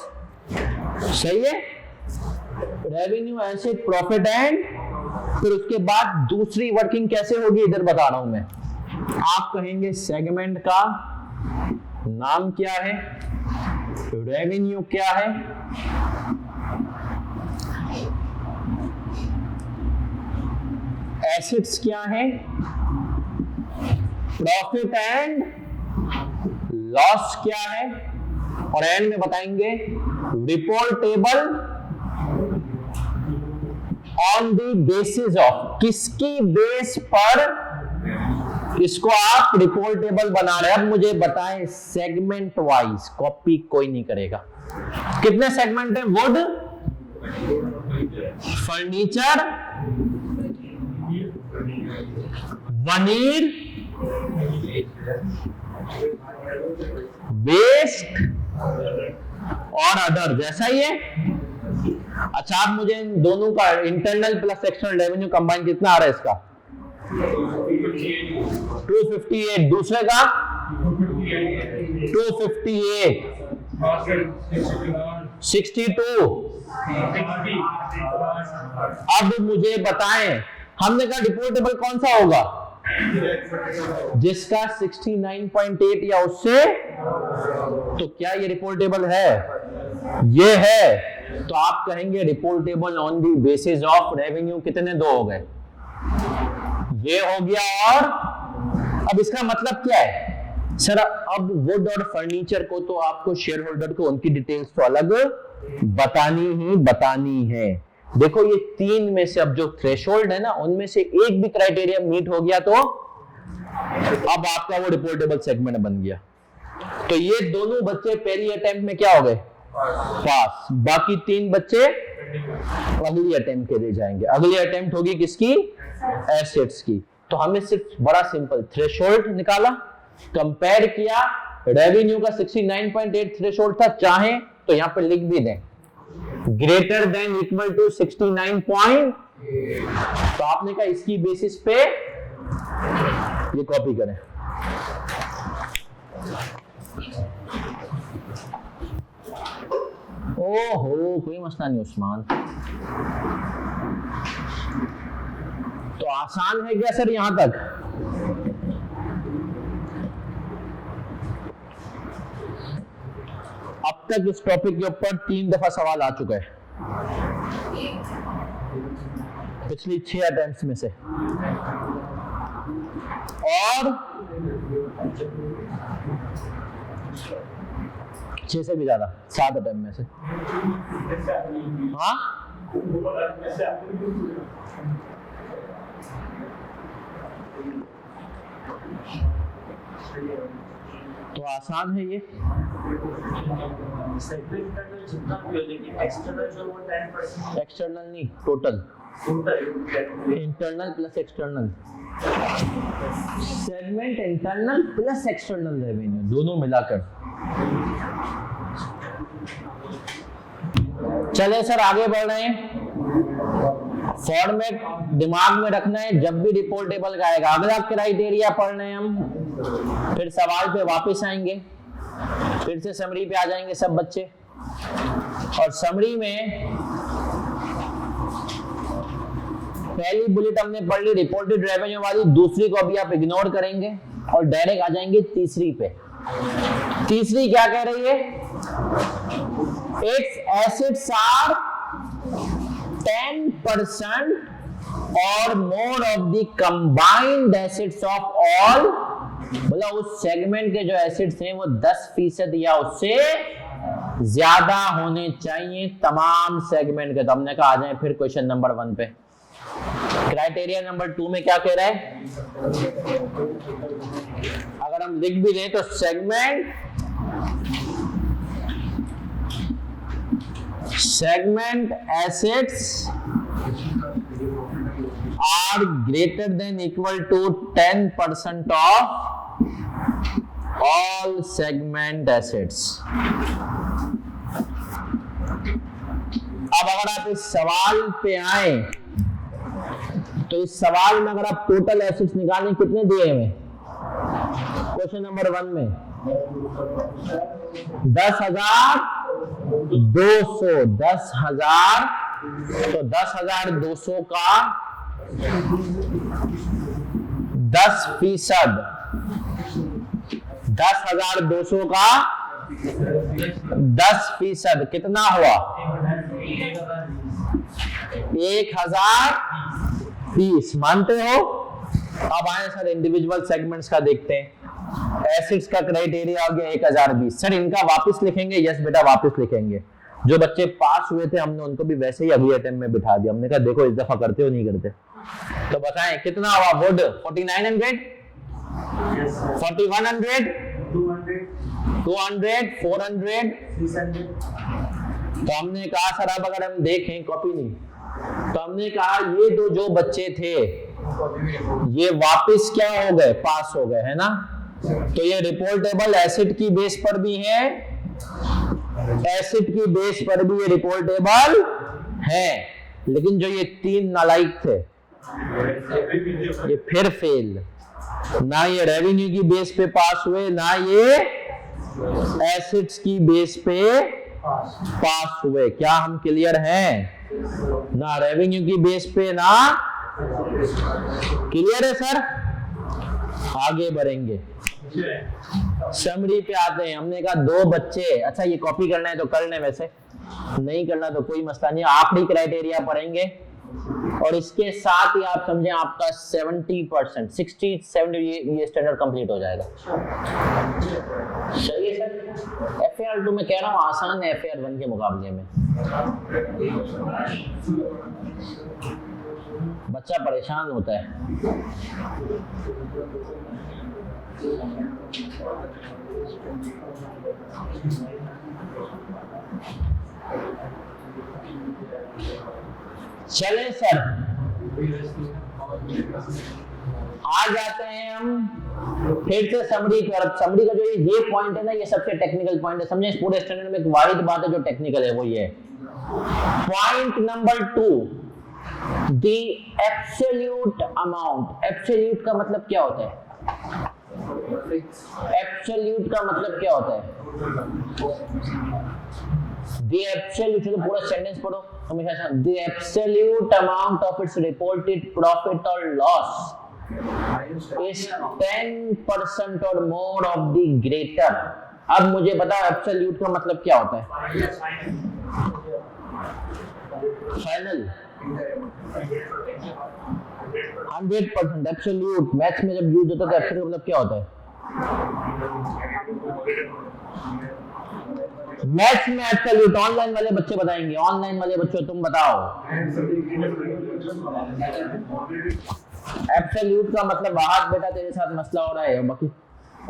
सही है, रेवेन्यू, एसेट, प्रॉफिट एंड, फिर उसके बाद दूसरी वर्किंग कैसे होगी इधर बता रहा हूं मैं। आप कहेंगे सेगमेंट का नाम क्या है, रेवेन्यू क्या है, एसेट्स क्या है, प्रॉफिट एंड लॉस क्या है, और एंड में बताएंगे reportable on the basis of, किसकी बेस पर इसको आप रिपोर्टेबल बना रहे हैं। अब मुझे बताएं सेगमेंट वाइज, कॉपी कोई नहीं करेगा। कितने सेगमेंट है, वुड, फर्नीचर, वनीर, वेस्ट और अदर, जैसा ही है। अच्छा आप मुझे इन दोनों का internal plus external revenue combine कितना आ रहा है इसका, 258, दूसरे का 258, 62। अब मुझे बताएं, हमने कहा रिपोर्टेबल कौन सा होगा, जिसका 69.8 या उससे, तो क्या ये रिपोर्टेबल है, ये है। तो आप कहेंगे reportable on the basis of revenue, कितने दो हो गए, ये हो गया। और अब इसका मतलब क्या है सर, अब वुड और फर्नीचर को तो आपको शेयर होल्डर को उनकी डिटेल्स तो अलग बतानी है। देखो ये तीन में से अब जो थ्रेशोल्ड है ना, उनमें से एक भी क्राइटेरिया मीट हो गया तो अब आपका वो रिपोर्टेबल सेगमेंट बन गया। तो ये दोनों बच्चे पहली अटेम्प्ट में क्या हो गए, पास। बाकी तीन बच्चे अगली अटेम्प्ट के लिए जाएंगे। अगली अटेम्प्ट होगी किसकी, एसेट्स की। तो हमें सिर्फ बड़ा सिंपल थ्रेशोल्ड निकाला, कंपेयर किया, रेवेन्यू का 69.8 थ्रेशोल्ड था, चाहे तो यहां पर लिख भी दें greater than equal to 69 point. तो आपने कहा इसकी बेसिस पे ये कॉपी करें। ओहो कोई मसला नहीं उस्मान, तो आसान है क्या सर यहां तक? अब तक इस टॉपिक के ऊपर 3 दफा सवाल आ चुका है पिछली 6 अटेम्प्ट्स में से, और 6 से भी ज्यादा, 7 अटेम्प्ट में से। हाँ तो आसान है ये। एक्सटर्नल नहीं, total internal plus external, segment internal plus external revenue दोनों मिलाकर। चले सर आगे बढ़ रहे हैं। फॉर्मेट दिमाग में रखना है, जब भी रिपोर्टेबल का आएगा। अगला क्राइटेरिया पढ़ रहे हैं हम, फिर सवाल पे वापस आएंगे, फिर से समरी पे आ जाएंगे सब बच्चे, और समरी में पहली बुलेट हमने पढ़ ली रिपोर्टेड रेवेन्यू वाली, दूसरी को अभी आप इग्नोर करेंगे और डायरेक्ट आ जाएंगे तीसरी पे। तीसरी क्या कह रही है? इट्स एसेट्स आर 10% और more of the combined assets of all, बोला उस सेगमेंट के जो एसेट्स हैं वो 10% या उससे ज्यादा होने चाहिए तमाम सेगमेंट के। तो हमने कहा आ जाए फिर क्वेश्चन नंबर 1 पे। क्राइटेरिया नंबर 2 में क्या कह रहा है? अगर हम लिख भी दें तो segment assets are greater than equal to 10% of all segment assets. अब अगर आप इस सवाल पे आए तो इस सवाल में अगर आप टोटल एसेट्स निकालें कितने दिए हैं क्वेश्चन नंबर 1 में? 10,200। 10,000 तो 10,200 का 10%, 10,200 का 10% कितना हुआ? 1,030। मानते हो? अब आए सर इंडिविजुअल सेगमेंट्स का देखते हैं। एसिड्स का क्राइटेरिया हो गया 1,020। सर इनका वापस लिखेंगे? यस बेटा वापस लिखेंगे। जो बच्चे पास हुए थे हमने उनको भी वैसे ही अगले अटेम्प्ट में बिठा दिया। हमने कहा देखो इस दफा करते हो नहीं करते। तो बताएं कितना हुआ? वुड 4900, 4100, 200, 400, 600। तो हमने कहा सर अब अगर हम देखें, कॉपी नहीं, तो हमने कहा ये जो बच्चे थे ये वापस क्या हो गए? पास हो गए, है ना? तो ये रिपोर्टेबल एसिड की बेस पर भी है, एसिड की बेस पर भी ये रिपोर्टेबल है। लेकिन जो ये 3 नालायक थे ये फिर फेल, ना ये रेवेन्यू की बेस पे पास हुए, ना ये एसिड्स की बेस पे पास हुए। क्या हम क्लियर हैं? ना रेवेन्यू की बेस पे, ना क्लियर है सर? आगे बढ़ेंगे, समरी पे आते हैं। हमने कहा 2 बच्चे, अच्छा ये कॉपी करना है तो कर लें, वैसे नहीं करना तो कोई मसला नहीं। आखिरी क्राइटेरिया पढ़ेंगे और इसके साथ ही आप समझें आपका 70%, 60-70 ये स्टैंडर्ड कंप्लीट हो जाएगा। सही है सर? FAR2 में कह रहा हूँ आसान है FAR1 के मुकाबले में। बच्चा परेशान होता है। चले सर आ जाते हैं हम फिर से समरी पर। समरी का जो ये पॉइंट है ना, ये सबसे टेक्निकल पॉइंट है। समझे, इस पूरे स्टैंडर्ड में एक वाहिद बात है जो टेक्निकल है, वो ये point number 2, the absolute amount. Absolute का मतलब क्या होता है? एब्सोल्यूट का मतलब क्या होता है? The absolute, चलो पूरा सेंटेंस पढ़ो हमेशा। The absolute amount of its reported profit or loss is 10% or more of the greater। अब मुझे बताओ एब्सोल्यूट का मतलब क्या होता है? फाइनल 100%। एब्सोल्यूट मैथ्स में जब यूज होता है तो एब्सोल्यूट मतलब क्या होता है? मैथ्स में एब्सोल्यूट ऑनलाइन वाले बच्चे बताएंगे। ऑनलाइन वाले बच्चों तुम बताओ एब्सोल्यूट का मतलब। बाहर बेटा तेरे साथ मसला हो रहा है। बाकी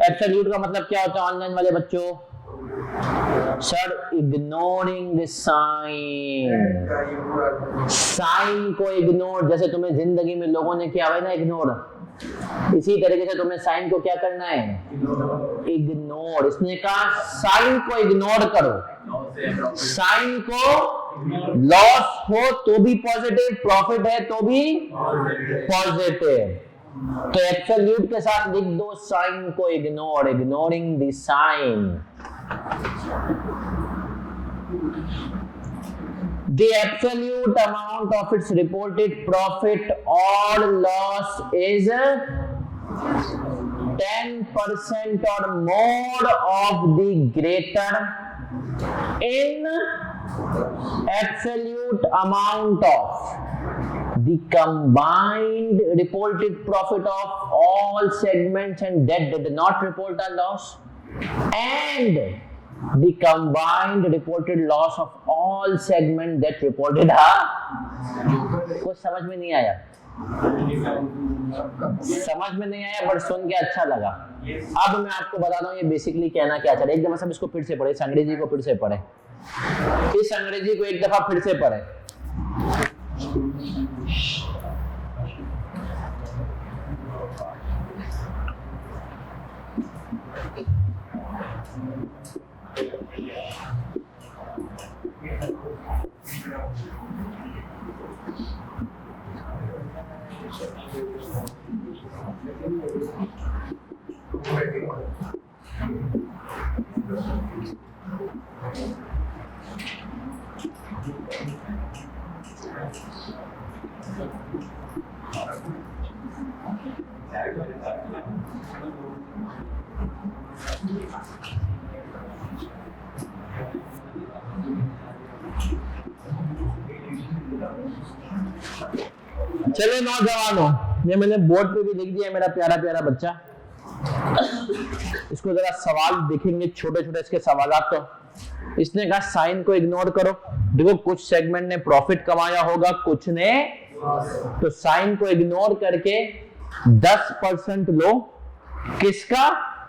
एब्सोल्यूट का मतलब क्या होता है ऑनलाइन वाले बच्चों? Sir ignoring the sign. Sign को इग्नोर, जैसे तुम्हें जिंदगी में लोगों ने किया है ना इग्नोर, इसी तरीके से तुम्हें साइन को क्या करना है? इग्नोर। इसने कहा साइन को इग्नोर करो। साइन को लॉस हो तो भी पॉजिटिव, प्रॉफिट है तो भी पॉजिटिव। तो एब्सोल्यूट के साथ लिख दो साइन को ignore, ignoring the sign. The absolute amount of its reported profit or loss is 10% or more of the greater in absolute amount of the combined reported profit of all segments and that did not report a loss and the combined reported loss of all segments that reported a। कुछ समझ में नहीं आया? समझ में नहीं आया पर सुन के अच्छा लगा। अब मैं आपको बताता हूँ ये बेसिकली कहना क्या चाह रहा है। एक दफा सब इसको फिर से पढ़े, इस अंग्रेजी को फिर से पढ़े, इस अंग्रेजी को एक दफा फिर से पढ़े। चलो नौजवानों, ये मैंने बोर्ड पे भी लिख दिया मेरा प्यारा प्यारा बच्चा। इसको जरा सवाल देखेंगे, छोटे छोटे इसके सवालात। तो इसने कहा साइन को इग्नोर करो। देखो कुछ सेगमेंट ने प्रॉफिट कमाया होगा, कुछ ने, तो साइन को इग्नोर करके 10% लो किसका,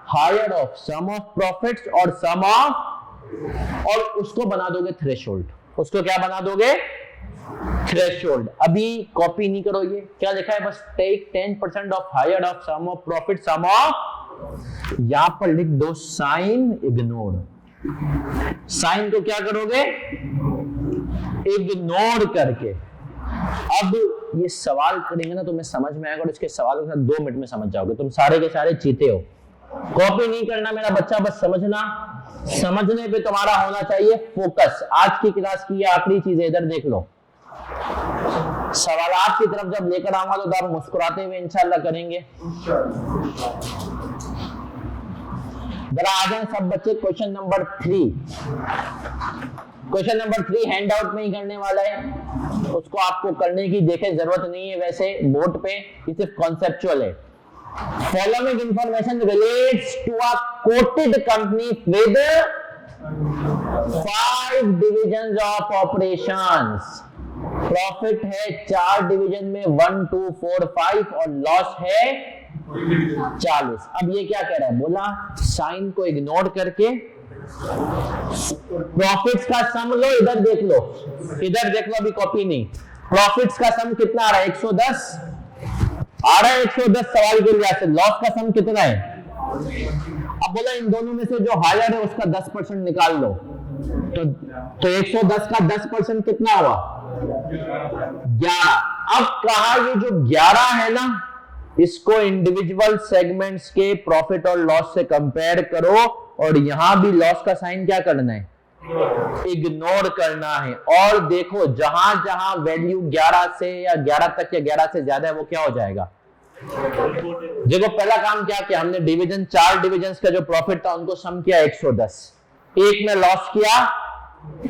higher of sum of profits और सम ऑफ, और उसको बना दोगे थ्रेशोल्ड। उसको क्या बना दोगे, थ्रेशोल्ड। अभी कॉपी नहीं करो, ये क्या लिखा है, बस take 10% of higher of sum of profit sum of, यहां पर लिख दो साइन इग्नोर। साइन को क्या करोगे, इग्नोर करके। अब ये सवाल करेंगे ना तुम्हें समझ में आएगा और इसके सवालों के साथ 2 मिनट में समझ जाओगे। तुम सारे के सारे चीते हो। कॉपी नहीं करना मेरा बच्चा, बस समझना। समझने पे तुम्हारा होना चाहिए फोकस। आज की क्लास की ये आखिरी चीज है, इधर देख लो। सवालात की तरफ जब लेकर आऊंगा तो आप मुस्कुराते हुए इंशाल्लाह करेंगे। जरा आ जाए सब बच्चे। Question number 3, question number 3 hand out में ही करने वाला है, उसको आपको करने की देखे जरूरत नहीं है वैसे बोर्ड पे, ये सिर्फ कॉन्सेप्चुअल है। Following information relates to a quoted company with 5 division of operations. Profit है 4 डिवीजन में 1, 2, 4, 5 और लॉस है 40। अब ये क्या कह रहा है, बोला साइन को इग्नोर करके प्रॉफिट्स का सम लो। इधर देख लो, इधर देख लो, अभी कॉपी नहीं। प्रॉफिट्स का सम कितना आ रहा है, 110 आ रहा है, 110 सवाल के लिहाज से। लॉस का सम कितना है, अब बोला इन दोनों में से जो हायर है उसका 10% निकाल लो। तो 110 का 10% कितना हुआ, 11। अब कहा ये जो 11 है ना, इसको इंडिविजुअल सेगमेंट्स के प्रॉफिट और लॉस से कंपेयर करो और यहां भी लॉस का साइन क्या करना है, इग्नोर करना है। और देखो जहां जहां वैल्यू 11 से या 11 तक या 11 से ज्यादा है वो क्या हो जाएगा। देखो पहला काम क्या किया हमने, डिवीजन 4 डिवीजन का जो प्रॉफिट था उनको सम किया 110, एक में लॉस किया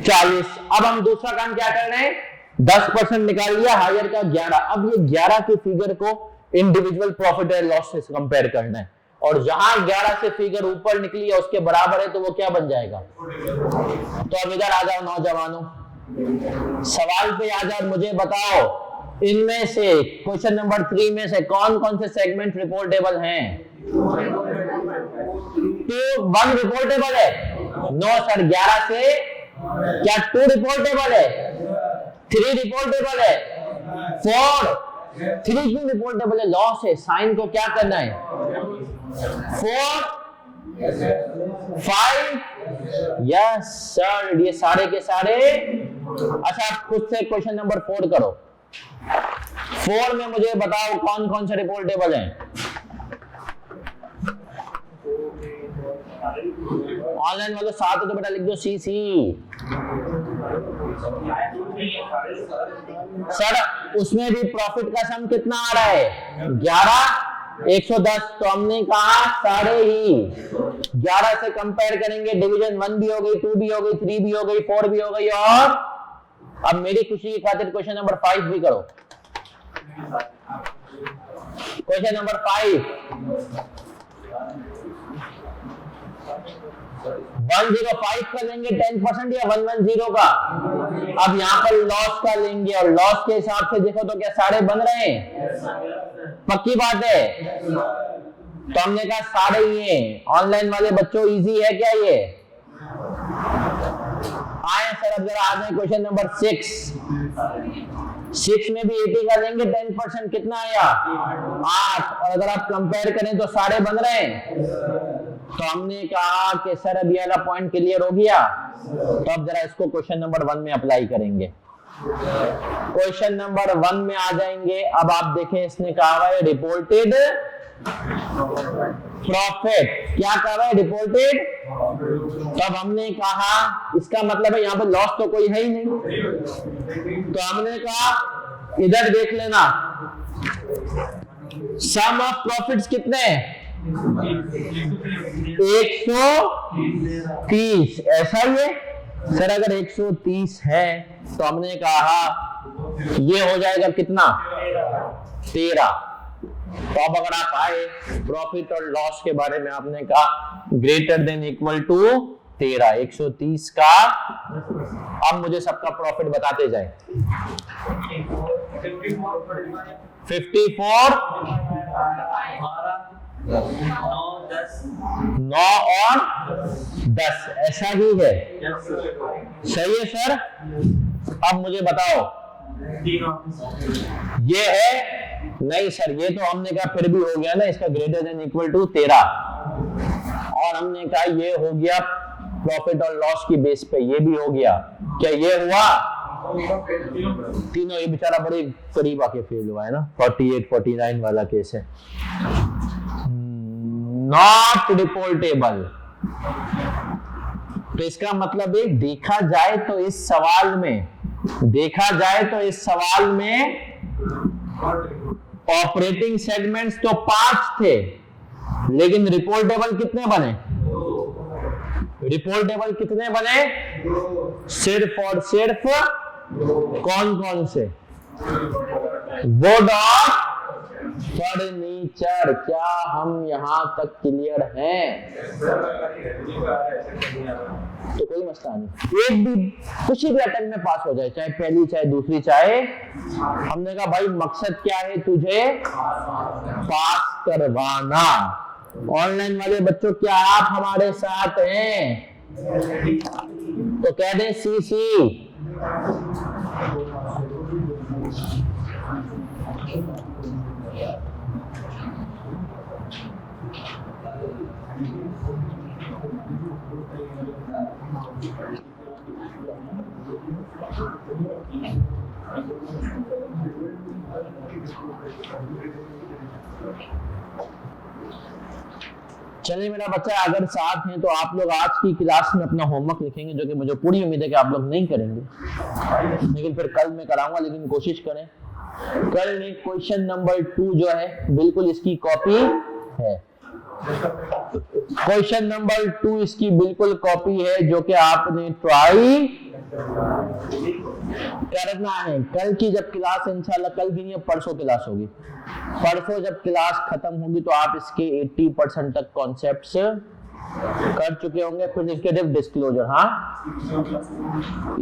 40। अब हम दूसरा काम क्या कर रहे हैं, 10% निकाल लिया, हायर का 11। अब ये 11 की फिगर को इंडिविजुअल प्रॉफिट और लॉस से कंपेयर करना है और जहां 11 से फिगर ऊपर निकली है उसके बराबर है तो वो क्या बन जाएगा। तो अब इधर आ जाओ नौजवानों, सवाल पे आ जाओ, मुझे बताओ इनमें से क्वेश्चन नंबर 3 में से कौन कौन से सेगमेंट रिपोर्टेबल हैं। 1 रिपोर्टेबल है, नो सर 11 से क्या 2 रिपोर्टेबल है, 3 रिपोर्टेबल है, 4 3 क्यों रिपोर्टेबल है, लॉस है। साइन को क्या करना है, 4 5, यस सर, ये सारे के सारे। अच्छा आप खुद से क्वेश्चन नंबर 4 करो। 4 में मुझे बताओ कौन कौन से रिपोर्ट टेबल हैं। ऑनलाइन वालों 7 हो तो बेटा लिख दो CC। सर उसमें भी प्रॉफिट का सम कितना आ रहा है 11 110, तो हमने कहा सारे ही 11 से कंपेयर करेंगे। डिवीजन 1 भी हो गई, 2 भी हो गई, 3 भी हो गई, 4 भी हो गई, और अब मेरी खुशी की खातिर क्वेश्चन नंबर 5 भी करो। क्वेश्चन नंबर 5 105 का लेंगे 10% या 110 का। अब यहाँ पर लॉस का लेंगे और लॉस के हिसाब से देखो तो क्या सारे बन रहे हैं, पक्की बात है। तो हमने कहा सारे ही हैं। ऑनलाइन वाले बच्चों इजी है क्या ये? आए सर अब जरा आ जाए क्वेश्चन नंबर 6 में भी 80 का लेंगे 10% कितना आया 8, और अगर आप कंपेयर करें तो सारे बन रहे हैं। तो हमने कहा कि सर अब ये वाला पॉइंट क्लियर हो गया, तो अब जरा इसको क्वेश्चन नंबर 1 में अप्लाई करेंगे। क्वेश्चन नंबर 1 में आ जाएंगे। अब आप देखें इसने कहा हुआ है रिपोर्टेड प्रॉफिट, क्या कहा हुआ है रिपोर्टेड। तब हमने कहा इसका मतलब है यहाँ पर लॉस तो कोई है ही नहीं, तो हमने कहा इधर देख लेना सम ऑफ प्रॉफिट्स कितने 130, ऐसा ही है सर। अगर 130 है तो हमने कहा ये हो जाएगा कितना 13। तो अब अगर आप आए प्रॉफिट और लॉस के बारे में, आपने कहा ग्रेटर देन इक्वल टू 13 130 का। अब मुझे सबका प्रॉफिट बताते जाए। 54 9 और 10, ऐसा ही है, सही है सर। अब मुझे बताओ ये है नहीं सर, ये तो हमने कहा फिर भी हो गया ना, इसका ग्रेटर देन इक्वल टू 13, और हमने कहा ये हो गया प्रॉफिट और लॉस की बेस पे, ये भी हो गया। क्या ये हुआ तीनों? ये बेचारा बड़े करीब आके फेल हुआ है ना, 48 49 वाला केस है। नॉट रिपोर्टेबल, तो इसका मतलब है देखा जाए तो इस सवाल में ऑपरेटिंग सेगमेंट्स तो 5 थे, लेकिन रिपोर्टेबल कितने बने? सिर्फ और सिर्फ कौन कौन से? वुड और फर्नीचर। क्या हम यहां तक क्लियर हैं? तो कोई मसला नहीं, एक भी किसी भी अटेम्प्ट में पास हो जाए, चाहे पहली चाहे दूसरी चाहे। हमने कहा भाई मकसद क्या है, तुझे पास करवाना। ऑनलाइन वाले बच्चों क्या आप हमारे साथ हैं? तो कह दें CC। चलिए मेरा बच्चा, अगर साथ हैं तो आप लोग आज की क्लास में अपना होमवर्क लिखेंगे, जो कि मुझे पूरी उम्मीद है कि आप लोग नहीं करेंगे, लेकिन फिर कल मैं कराऊंगा। लेकिन कोशिश करें कल में क्वेश्चन नंबर 2 जो है बिल्कुल इसकी कॉपी है। क्वेश्चन नंबर 2 इसकी बिल्कुल कॉपी है, जो कि आपने ट्राई करना है। कल की जब क्लास इंशाल्लाह, कल की नहीं परसों क्लास होगी, परसों जब क्लास खत्म होगी तो आप इसके 80% तक कॉन्सेप्ट्स कर चुके होंगे। फिर इंडिकेटिव डिस्क्लोजर, हाँ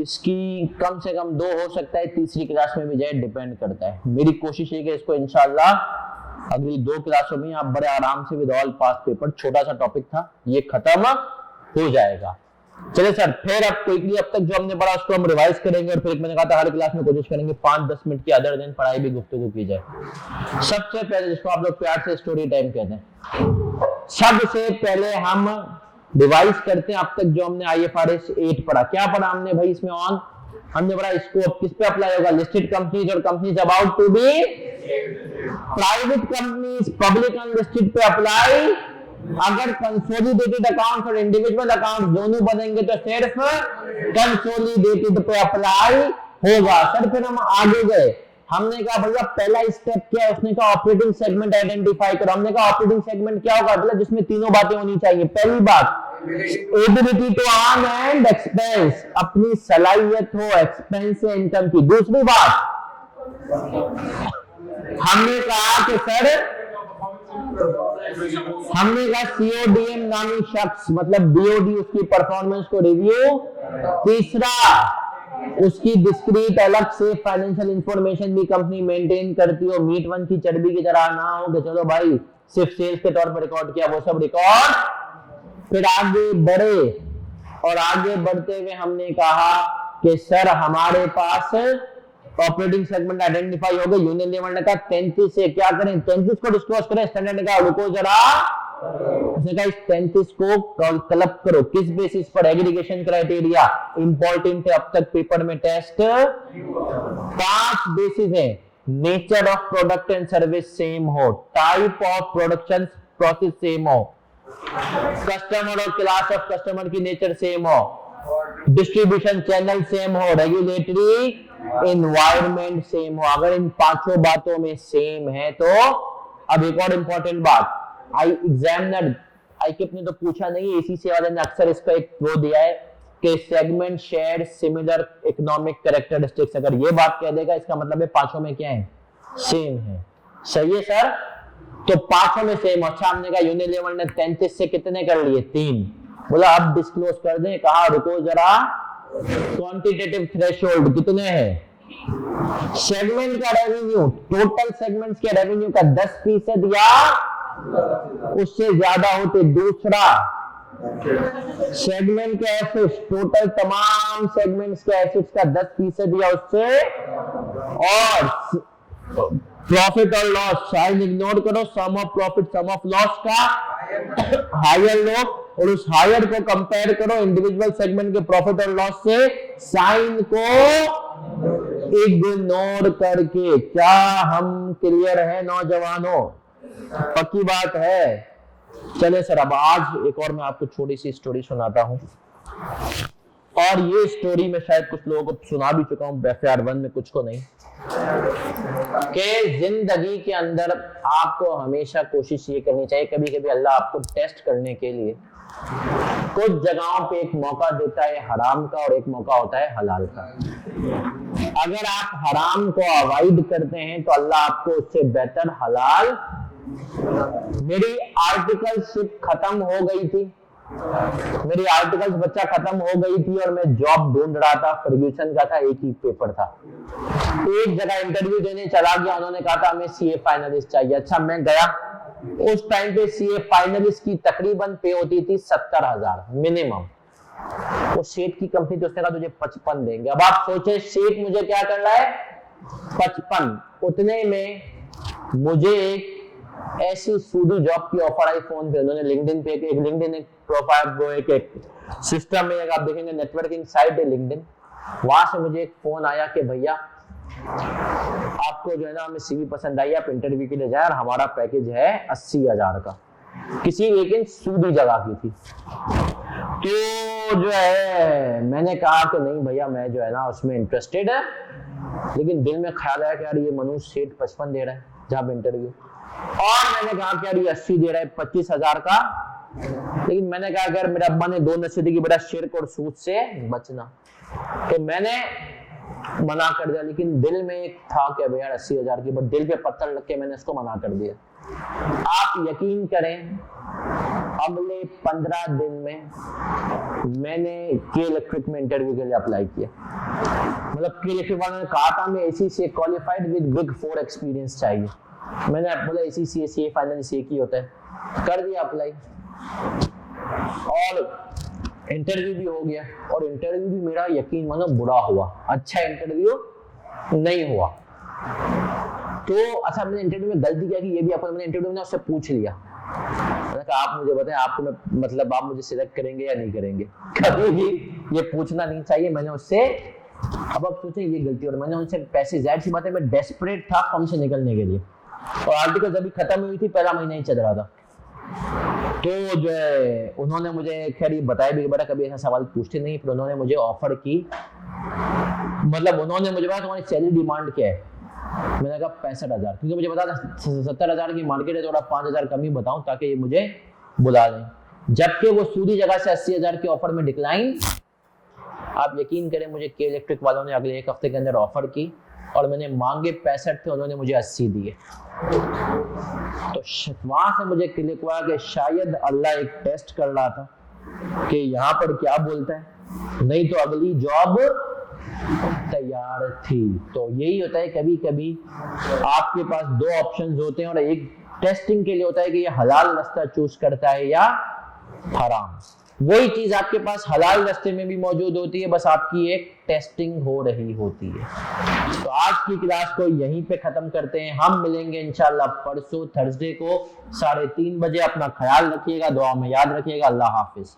इसकी कम से कम 2 हो सकता है, तीसरी क्लास में भी जाए, डिपेंड करता है। मेरी कोशिश है कि इसको इंशाल्लाह अगली 2 क्लासों में आप बड़े आराम से विद ऑल पास पेपर, छोटा सा टॉपिक था, ये खत्म हो जाएगा। चलिए सर, फिर अब क्विकली अब तक जो हमने पढ़ा उसको हम रिवाइज करेंगे, और फिर मैंने कहा था हर क्लास में कोशिश करेंगे 5-10 मिनट की अदर दिन पढ़ाई भी गुफ्तगू की जाए। सबसे पहले जिसको आप लोग प्यार से स्टोरी टाइम कहते हैं, सबसे पहले हम रिवाइज करते हैं अब तक जो हमने IFRS 8 पढ़ा। क्या पढ़ा हमने भाई इसमें? ऑन हमने पढ़ा स्कोप किस पे अप्लाई होगा, लिस्टेड कंपनीज और companies about to be private companies, public unlisted पे अप्लाई। अगर कंसोलिडेटेड अकाउंट्स और इंडिविजुअल अकाउंट्स दोनों बनेंगे तो सिर्फ कंसोलिडेटेड पे अप्लाई होगा। सर फिर हम आगे गए, हमने कहा भैया पहला स्टेप क्या है, उसने कहा ऑपरेटिंग सेगमेंट आइडेंटिफाई करो। हमने कहा ऑपरेटिंग सेगमेंट क्या होगा, मतलब जिसमें तीनों बातें होनी चाहिए। पहली बात ability to earn and expense, अपनी सलाहियत हो एक्सपेंस से इनकम की। दूसरी बात हमने कहा कि सर हमने कहा सीओडीएम नामी शख्स मतलब बीओडी उसकी परफॉर्मेंस को रिव्यू। तीसरा उसकी डिस्क्रीट अलग से फाइनेंशियल इंफॉर्मेशन भी कंपनी मेंटेन करती हो, मीट वन की चर्बी की तरह ना हो कि चलो भाई सिर्फ सेल्स के तौर पर रिकॉर्ड किया, वो सब रिकॉर्ड। फिर आगे बढ़े और आगे बढ़ते हुए हमने कहा कि सर हमारे पास ऑपरेटिंग सेगमेंट आइडेंटिफाई हो गए। यूनियन लेवल ने कहा 33 से क्या करें, 33 को डिस्क्लोज करें। स्टैंडर्ड ने कहा रुको जरा, उसने कहा इस 33 को क्लब करो। किस बेसिस पर, एग्रीगेशन क्राइटेरिया इंपॉर्टेंट है अब तक पेपर में टेस्ट। 5 बेसिस है, nature of product and service same हो, type of production process same हो, कस्टमर और क्लास ऑफ कस्टमर की नेचर सेम हो, डिस्ट्रीब्यूशन चैनल सेम हो, रेगुलेटरी एनवायरमेंट सेम हो। अगर इन 5 बातों में सेम है तो अब एक और इंपॉर्टेंट बात, आई एग्जामिनर आईकेप ने तो पूछा नहीं, एसीसी वाले ने अक्सर इसका एक वो दिया है कि segment share similar economic characteristics. अगर ये बात कह देगा इसका मतलब है 5 में क्या है, सेम है। सही है सर, तो 5 में सेम। अच्छा हमने कहा यूनियन लेवल ने 33 से कितने कर लिए, 3। बोला अब डिस्क्लोज कर दें। कहा रुको जरा, क्वांटिटेटिव थ्रेशोल्ड कितने हैं, सेगमेंट का रेवेन्यू, टोटल सेगमेंट्स के रेवेन्यू का 10% या उससे ज्यादा होते। दूसरा सेगमेंट के एसेट्स, टोटल तमाम सेगमेंट्स के एसेट्स का 10% या उससे, और प्रॉफिट और लॉस साइन इग्नोर करो, sum of profit sum of loss का हायर लो और उस हायर को कंपेयर करो इंडिविजुअल सेगमेंट के प्रॉफिट और लॉस से, साइन को इग्नोर करके। क्या हम क्लियर है नौजवानों, पक्की बात है। चले सर अब आज एक और मैं आपको छोटी सी स्टोरी सुनाता हूं, और ये स्टोरी में शायद कुछ लोगों को सुना भी चुका हूं, FR1 में कुछ को नहीं, कि जिंदगी के अंदर आपको हमेशा कोशिश ये करनी चाहिए, कभी कभी अल्लाह आपको टेस्ट करने के लिए कुछ जगहों पे एक मौका देता है हराम का और एक मौका होता है हलाल का। अगर आप हराम को अवॉइड करते हैं तो अल्लाह आपको उससे बेहतर हलाल। मेरी आर्टिकलशिप खत्म हो गई थी, मेरी आर्टिकल्स बच्चा खत्म हो गई थी और मैं जॉब ढूंढ रहा था, फर्ग्यूसन का था, एक ही पेपर था। एक जगह इंटरव्यू देने चला गया, उन्होंने कहा था हमें सीए फाइनलिस्ट चाहिए। अच्छा मैं गया, उस टाइम पे सीए फाइनलिस्ट की तकरीबन पे होती थी 70,000 मिनिमम। वो सेठ की कंपनी थी, उसने कहा तुझे 55 देंगे। अब आप सोचे सेठ मुझे क्या कर रहा है, 55। उतने में मुझे एक ऐसी सूदी जॉब की ऑफर आई फोन पे। उन्होंने लिंक्डइन पे एक लिंक्डइन एक प्रोफाइल, वो एक सिस्टम में आप देखेंगे नेटवर्किंग साइट है लिंक्डइन, वहां से मुझे एक फोन आया कि भैया आपको जो है ना हमें सीवी पसंद आई, आप इंटरव्यू के लिए जाए और हमारा पैकेज है 80,000 का। किसी एक सूदी जगह की थी। तो जो है मैंने कहा कि नहीं भैया मैं जो है ना उसमें इंटरेस्टेड है, लेकिन दिल में ख्याल आया कि यार ये मनोज सेठ 55 दे रहा है जहां इंटरव्यू, और मैंने कहा कि यार ये 80 दे रहा है 25,000 का। लेकिन मैंने कहा कि यार मेरे अब्बा ने 2 नसीहत की, बेटा शिर्क और सूद से बचना, तो मैंने मना कर दिया। लेकिन दिल में एक था कि अब यार 80,000 की, बट दिल पे पत्थर लग के मैंने इसको मना कर दिया। आप यकीन करें अगले 15 दिन में मैंने के इलेक्ट्रिक में इंटरव्यू के लिए अप्लाई किया। मतलब के इलेक्ट्रिक वालों ने कहा था मैं एसी से क्वालिफाइड विद बिग 4 एक्सपीरियंस चाहिए। मैंने बोला एसी सी फाइनल से ही होता है, कर दिया अप्लाई और इंटरव्यू भी हो गया। और इंटरव्यू भी मेरा यकीन मानो बुरा हुआ, अच्छा इंटरव्यू नहीं हुआ। तो अच्छा मैंने इंटरव्यू में गलती क्या की ये भी आपको, मैंने इंटरव्यू में उससे पूछ लिया, मैंने कहा आप मुझे बताएं आपको मैं मतलब आप मुझे सिलेक्ट करेंगे या नहीं करेंगे। कभी भी ये पूछना नहीं चाहिए। मैंने उससे अब आप सोचें ये गलती, और मैंने उनसे पैसे, जाहिर सी बात है मैं डेस्परेट था फर्म से निकलने के लिए, और आर्टिकल अभी खत्म हुई थी, पहला महीना ही चल रहा था। तो जो है उन्होंने मुझे खैर ये बताया भी, बेटा कभी ऐसा सवाल पूछते नहीं, फिर उन्होंने मुझे ऑफर की, मतलब उन्होंने मुझे बताया तुम्हारी सैलरी डिमांड क्या है। मैंने कहा 65,000, क्योंकि मुझे पता था 70,000 की मार्केट है, थोड़ा 5,000 कम ही बताऊं ताकि ये मुझे बुला लें। जबकि वो सूदी जगह से 80,000 के ऑफर में डिक्लाइन। आप यकीन करें मुझे के इलेक्ट्रिक वालों ने अगले 1 हफ्ते के अंदर ऑफर की, और मैंने मांगे 65 थे, उन्होंने मुझे 80 दिए। तो वहां से मुझे क्लिक हुआ कि शायद अल्लाह एक टेस्ट कर रहा था कि यहाँ पर क्या बोलता है, नहीं तो अगली जॉब तैयार थी। तो यही होता है, कभी कभी आपके पास 2 ऑप्शंस होते हैं, और एक टेस्टिंग के लिए होता है कि ये हलाल रास्ता चूज करता है या हराम। वही चीज आपके पास हलाल रास्ते में भी मौजूद होती है, बस आपकी एक टेस्टिंग हो रही होती है। तो आज की क्लास को यहीं पे खत्म करते हैं। हम मिलेंगे इंशाल्लाह परसों थर्सडे को 3:30 बजे। अपना ख्याल रखिएगा, दुआ में याद रखिएगा। अल्लाह हाफिज।